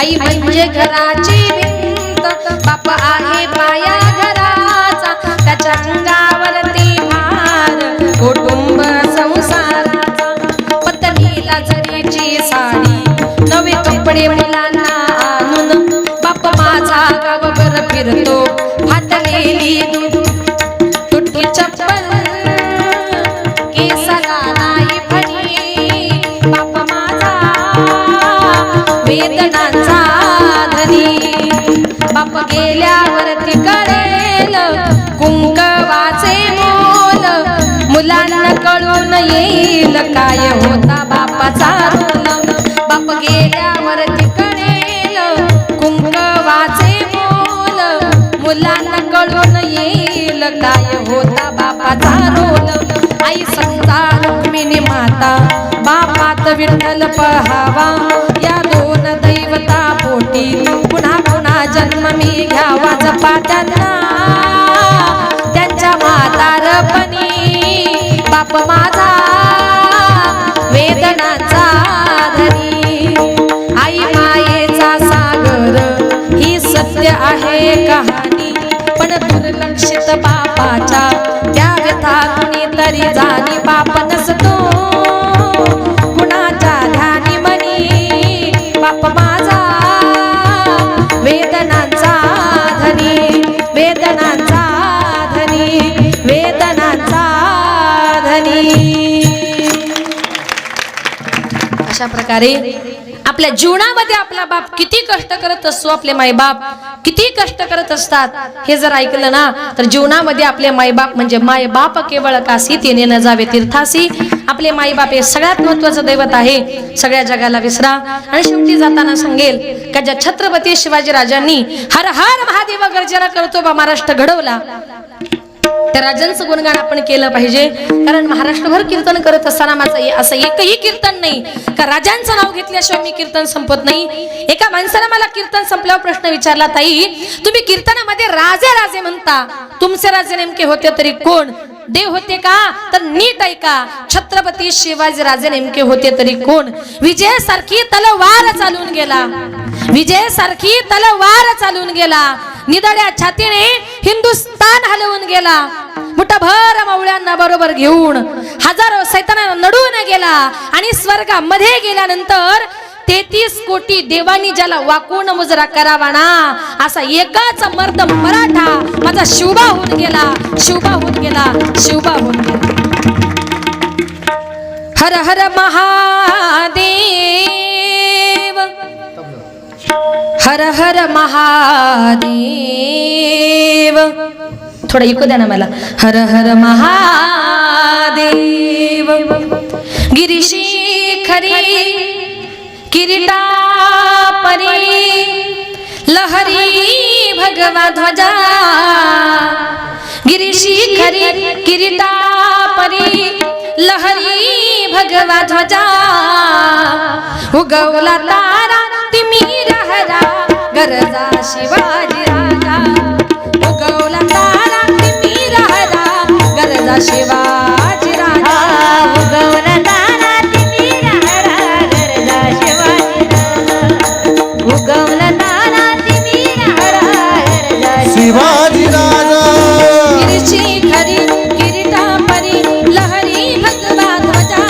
आई म्हणजे घराची भिंत बाप आहे पाया घराचा त्याच्या अंगावरती भार कुटुंब संसाराचा पत्नीला जरीची साडी नवे कपडे मुलांना आणून बाप माझा गावभर फिरतो फाटलेली दूध तुटकी चप्पल केसाला नाही फणी बाप माझा वेदनांचा धनी बाप गेल्यावरती कळेल कुंकवाचे मोल मुलांना कळून येईल काय होता बापाचा रोल बाप गेल्यावरती कळेल कुंकवाचे मोल मुलांना कळून येईल काय होता बापाचा रोल आई समजा रुक्मिणी माता बापात विठ्ठल पहावा या दोन दैवता पोटी पुन्हा पुन्हा जन्म मी घ्यावा जपा त्यांच्या म्हातारपणी बाप माझा वेदनांचा धनी आई मायेचा सागर ही सत्य आहे कहाणी पण दुर्लक्षित बापाच्या त्या व्यथा कुणीतरी जाणी बाप नसतो कुणाच्या अशा प्रकारे आपल्या जीवनामध्ये आपला बाप किती कष्ट करत असतो, आपले मायबाप किती कष्ट करत असतात, हे जर ऐकलं ना तर जीवनामध्ये आपले मायबाप म्हणजे मायबाप केवळ काशी तिने न जावे तीर्थासी. आपले मायबाप हे सगळ्यात महत्वाचं दैवत आहे, सगळ्या जगाला विसरा. आणि शेवटी जाताना सांगेल का ज्या छत्रपती शिवाजी राजांनी हर हर महादेव गर्जना करतो बा महाराष्ट्र घडवला, त्या राजांचं गुणगान आपण केलं पाहिजे. कारण महाराष्ट्रभर कीर्तन करत असताना माझं असं एकही कीर्तन नाही का राजांचं नाव घेतल्याशिवाय मी कीर्तन संपत नाही. एका माणसाने मला कीर्तन संपल्यावर प्रश्न विचारला, ताई तुम्ही कीर्तनामध्ये राजे राजे म्हणता, तुमचे राजे नेमके होते तरी कोण? देव होते का? तर नीट ऐका, छत्रपती शिवाजी राजे नेमके होते तरी कोण? विजयासारखी तलवार चालून गेला, विजयासारखी तलवार चालून गेला, निदड्या छातीने हिंदुस्तान हलवून गेला, मुठभर मावळ्यांना बरोबर घेऊन हजारो सैतानांना नडून गेला. आणि स्वर्गामध्ये गेल्यानंतर 33 कोटी देवानी ज्याला वाकून मुजरा करावा ना, असा एकाच मर्द मराठा माझा शिवबा होऊन गेला, शिवबा होऊन गेला, शिवबा होऊन गेला. हर हर महादेव, हर हर महादेव. थोडा इको द्या ना मला. हर हर महादेव. गिरीशिखरी किरीटा परी लहरी भगवा ध्वजा, गिरीशिखरी किरीटा परी लहरी भगवा ध्वजा, उगवला तारा तिमिर हरा गरजा शिवाजी राजा, उगवला तारा तिमिर हरा गरजा शिवाजी राजा, उगवला तारा तिमिर हरा गरजा शिवाजी राजा, उगवला तारा तिमिर हरा गरजा शिवाजी राजा. गिरीशिखरी किरीटा परी लहरी भगवा ध्वजा,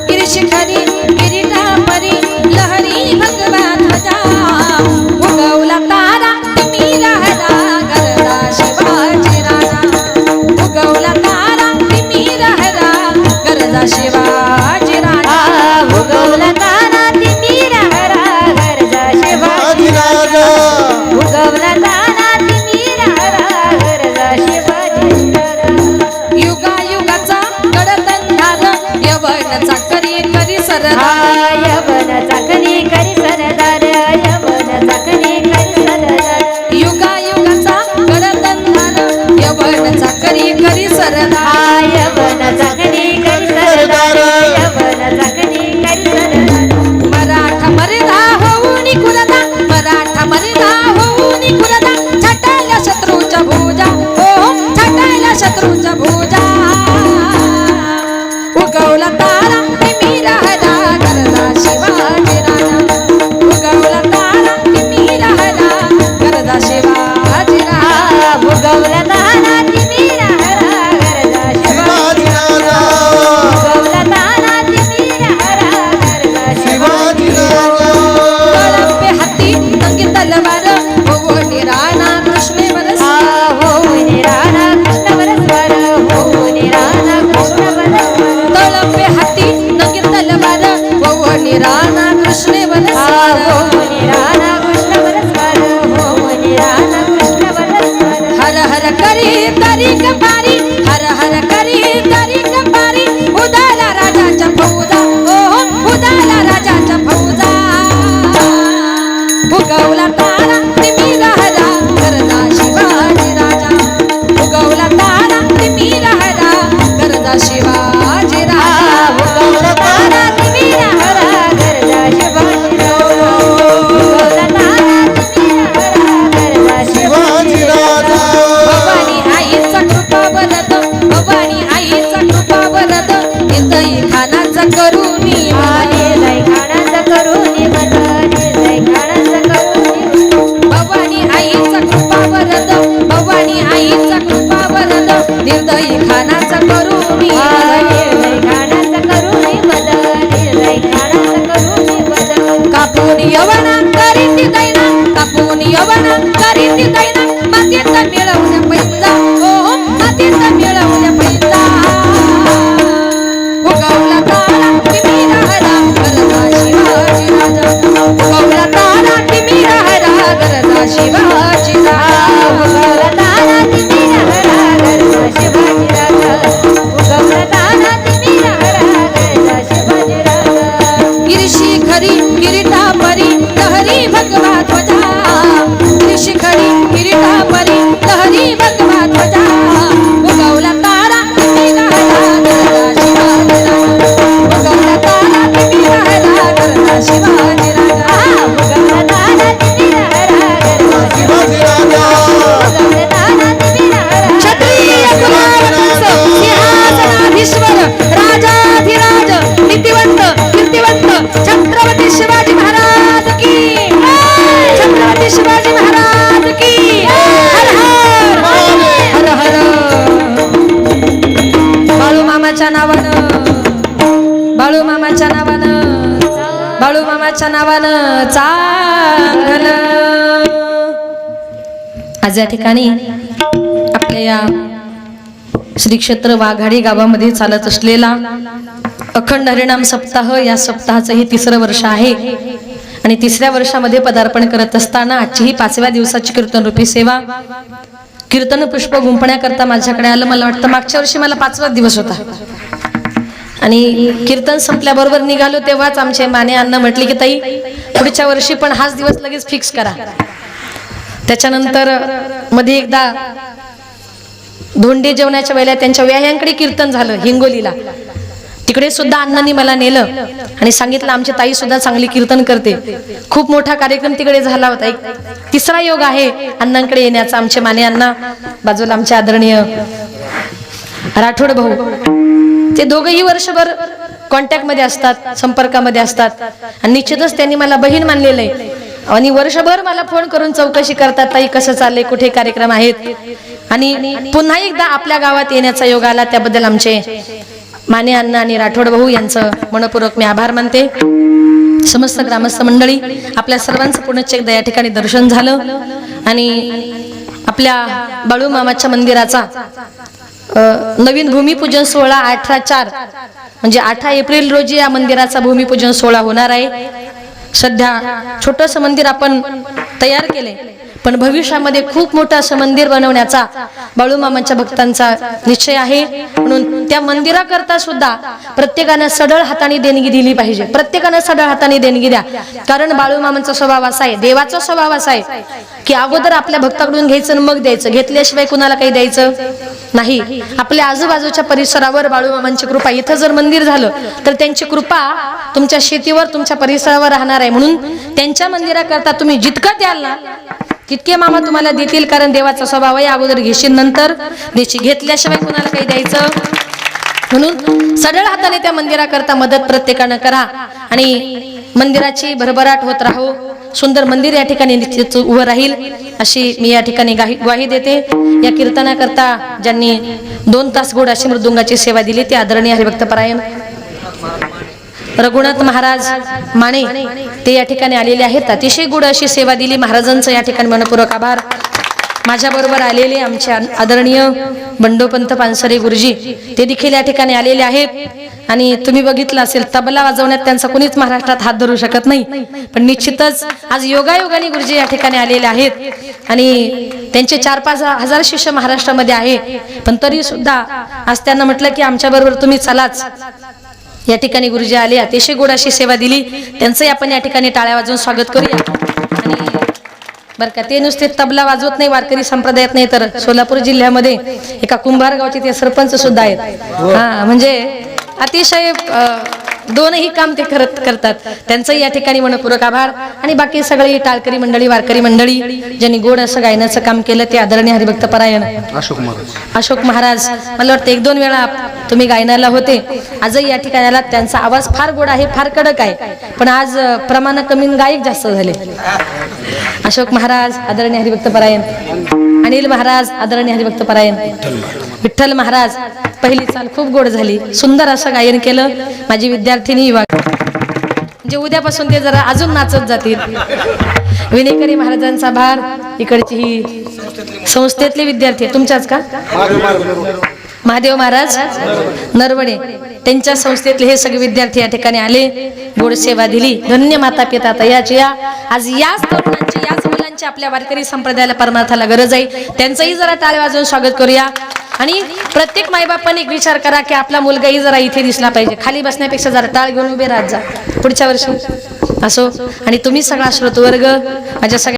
गिरीशिखरी किरीटा परी लहरी भगवा ध्वजा, उगवला तारा तिमिर हरा गरजा शिवाजी राजा, उगवला तारा तिमिर हरा गरजा शिवाजी राजा, उगवला तारा तिमिर हरा गरजा शिवाजी शिवाजी राजा. उगवला तारा तिमिर हरा गरजा शिवाजी राजा. युगायुगाचा कडतंधार यवनाचा करी करी सरदार, यवन चाकरी करी सरदार, यवन चाकरी करी सरदार, युगायुगाचा कडतंधार यवनाचा करी करी सरदार, यवन चाकरी करी सरदार, यवन चाकरी करी सरदार. मराठा मर्दा होऊनी कुलदा, मराठा मर्दा होऊनी कुलदा, छटायला शत्रूच्या भुजा, ओ छटायला शत्रूच्या भुजा, उगवला तारा तिमिर हरा गरजा शिवाजी राजा, उगवला तारा तिमिर हरा गरजा शिवाजी राजा, उगवला तारा तिमिर हरा गरजा शिवाजी शिवाजी राजा. उगवला तारा तिमिर हरा गरजा शिवाजी राजा. कळंबे हाती नंगी तलवार ओढणी राणा कृष्णे बरस, होऊनी राणा कृष्ण बरस्वर, होऊनी राणा कृष्ण बरस्वर, तळंबे हाती नंगी तलवार ओढणी राणा कृष्णे बरस, होऊनी राणा कृष्ण बरस्वर, होऊनी राणा कृष्ण बरस्वर. हर हर करी तरी कपारी, हर हर करी तरी कपारी, उदाला राजाच्या फौजा, ओ उदाला राजाच्या फौजा, उगवला तारा तिमिर हरा गरजा शिवाजी राजा, उगवला तारा तिमिर हरा गरजा शिवाजी राजा, उगवला तारा तिमिर हरा गरजा शिवाजी राजा, उगवला तारा तिमिर हरा गरजा शिवाजी राजा. भवानी आईचा कृपा वरद, भवानी आईचा कृपा वरद, निर्दयी खानाचा करुणी निर्दय खानाचा करुणी मद, निर्दय खानाचा करुणी मद. भवानी आईचा कृपा वरद, भवानी आईचा कृपा वरद, निर्दयी खानाचा करुणी निर्दय खानाचा करुणी मद, निर्दय खानाचा करुणी मद. कापून यवना करीती दैना, कापून यवना करीती दैना, मातीत मिळवल्या पैसा, ओ मातीत मिळवल्या पैसा, उगवला तारा तिमिर हरा मामाच्या नावानं, बाळू मामाच्या नावानं, बाळू मामाच्या नावानं चांगलं. आज या ठिकाणी आपल्या या श्री क्षेत्र वाघाडी गावामध्ये चालत असलेला अखंड हरिनाम सप्ताह, या सप्ताहाचं हे 3रं वर्ष आहे आणि 3ऱ्या वर्षामध्ये पदार्पण करत असताना आजची ही 5व्या दिवसाची कीर्तन रूपी सेवा, कीर्तन पुष्प गुंफण्याकरता माझ्याकडे आलं. मला वाटतं मागच्या वर्षी मला 5वा दिवस होता आणि कीर्तन संपल्याबरोबर निघालो तेव्हाच आमचे माने अण्णा म्हटले की ताई पुढच्या वर्षी पण हाच दिवस लगेच फिक्स करा. त्याच्यानंतर मध्ये एकदा धोंडे जेवणाच्या वेळेला त्यांच्या व्याह्यांकडे कीर्तन झालं हिंगोलीला. तिकडे सुद्धा अण्णांनी मला नेलं आणि सांगितलं आमची ताई सुद्धा चांगली कीर्तन करते. खूप मोठा कार्यक्रम तिकडे झाला होता. एक 3रा योग आहे अण्णांकडे येण्याचा. आमचे माने अण्णा, बाजूला आमचे आदरणीय राठोड भाऊ, ते दोघंही वर्षभर कॉन्टॅक्ट मध्ये असतात, संपर्कामध्ये असतात आणि निश्चितच त्यांनी मला बहीण मानलेलं आहे आणि वर्षभर मला फोन करून चौकशी करतात, ताई कसं चाललंय, कुठे कार्यक्रम आहेत. आणि पुन्हा एकदा आपल्या गावात येण्याचा योग आला, त्याबद्दल आमचे माने अण्णा आणि राठोड भाऊ यांचं मनपूर्वक मी आभार मानते. समस्त ग्रामस्थ मंडळी, आपल्या सर्वांचं पुनश्च एकदा या ठिकाणी दर्शन झालं आणि आपल्या बाळू मामाच्या मंदिराचा नवीन भूमिपूजन सोहळा 18/4 म्हणजे 18 एप्रिल रोजी या मंदिराचा भूमिपूजन सोहळा होणार आहे. सध्या छोटंसं मंदिर आपण तयार केले, पण भविष्यामध्ये खूप मोठं असं मंदिर बनवण्याचा बाळू मामाच्या भक्तांचा निश्चय आहे. म्हणून त्या मंदिराकरता सुद्धा प्रत्येकानं सढळ हाताने देणगी दिली पाहिजे. प्रत्येकानं सढळ हाताने देणगी द्या, कारण बाळू मामांचा स्वभाव असा आहे, देवाचा स्वभाव असा आहे की अगोदर आपल्या भक्ताकडून घ्यायचं आणि मग द्यायचं. घेतल्याशिवाय कुणाला काही द्यायचं नाही. आपल्या आजूबाजूच्या परिसरावर बाळू मामांची कृपा, इथं जर मंदिर झालं तर त्यांची कृपा तुमच्या शेतीवर, तुमच्या परिसरावर राहणार आहे. म्हणून त्यांच्या मंदिराकरता तुम्ही जितकं द्याल ना तितके मामा तुम्हाला देतील, कारण देवाचा स्वभाव आहे अगोदर घेशील नंतर देशील, घेतल्याशिवाय कुणाला काही द्यायचं. म्हणून सढळ हाताने त्या मंदिराकरता मदत प्रत्येकानं करा आणि मंदिराची भरभराट होत राहो. सुंदर मंदिर या ठिकाणी निश्चित उभं राहील अशी मी या ठिकाणी ग्वाही देते. या कीर्तनाकरता ज्यांनी 2 तास गोड अशी मृदुंगाची सेवा दिली ते आदरणीय हरिभक्तपरायण रघुनाथ महाराज माने, ते या ठिकाणी आलेले आहेत. अतिशय गुड अशी सेवा दिली. महाराजांचं या ठिकाणी मनपूर्वक आभार. माझ्याबरोबर आलेले आमचे आदरणीय बंडोपंत पानसरे गुरुजी, ते देखील या ठिकाणी आलेले आहेत आणि तुम्ही बघितलं असेल तबला वाजवण्यात त्यांचा कोणीच महाराष्ट्रात हात धरू शकत नाही, पण निश्चितच आज योगायोगाने गुरुजी या ठिकाणी आलेले आहेत आणि त्यांचे 4-5 हजार शिष्य महाराष्ट्रामध्ये आहे. पण तरी सुद्धा आज त्यांना म्हटलं की आमच्या बरोबर तुम्ही चलाच. या ठिकाणी गुरुजी आले, अतिशय गोड अशी सेवा दिली. त्यांचंही आपण या ठिकाणी टाळ्या वाजवून स्वागत करूया. आणि बरं का, ते नुसते तबला वाजवत नाही वारकरी संप्रदायात, नाही तर सोलापूर जिल्ह्यामध्ये एका कुंभार गावचे ते सरपंच सुद्धा आहेत. हा, म्हणजे अतिशय दोनही काम ते करतात. त्यांचंही या ठिकाणी मनपूर्वक आभार. आणि बाकी सगळी टाळकरी मंडळी, वारकरी मंडळी ज्यांनी गोड असं गायनाचं काम केलं ते आदरणीय हरिभक्तपरायण अशोक महाराज. मला वाटतं 1-2 वेळा तुम्ही गायनाला होते, आजही या ठिकाणी आलात. त्यांचा आवाज फार गोड आहे, फार कडक आहे, पण आज प्रमाण कमी गायक जास्त झाले. अशोक महाराज आदरणीय हरिभक्तपरायण, अनिल महाराज आदरणीय हरिभक्तपरायण, विठ्ठल महाराज. पहिली चाल खूप गोड झाली, सुंदर असं गायन केलं. माझी विद्यार्थिनी म्हणजे उद्यापासून ते जरा अजून नाचत जातील. विनेकरी महाराजांचा भार. इकडची ही संस्थेतले विद्यार्थी तुमच्याच का? महादेव महाराज नरवडे, त्यांच्या संस्थेतले हे सगळे विद्यार्थी या ठिकाणी आले, गोड सेवा दिली. धन्य माता पिता तयाची. आज याच तरुणांची, याच मुलांची आपल्या वारकरी संप्रदायाला परमार्थाला गरज आहे. त्यांचंही जरा टाळ्या वाजवून स्वागत करूया. आणि प्रत्येक मायबापाने एक विचार करा की आपला मुलगाही जरा इथे दिसला पाहिजे. खाली बसण्यापेक्षा जरा टाळ घेऊन उभे राहत जा पुढच्या वर्षी असो. आणि तुम्ही सगळा श्रोतवर्ग, माझ्या सगळ्या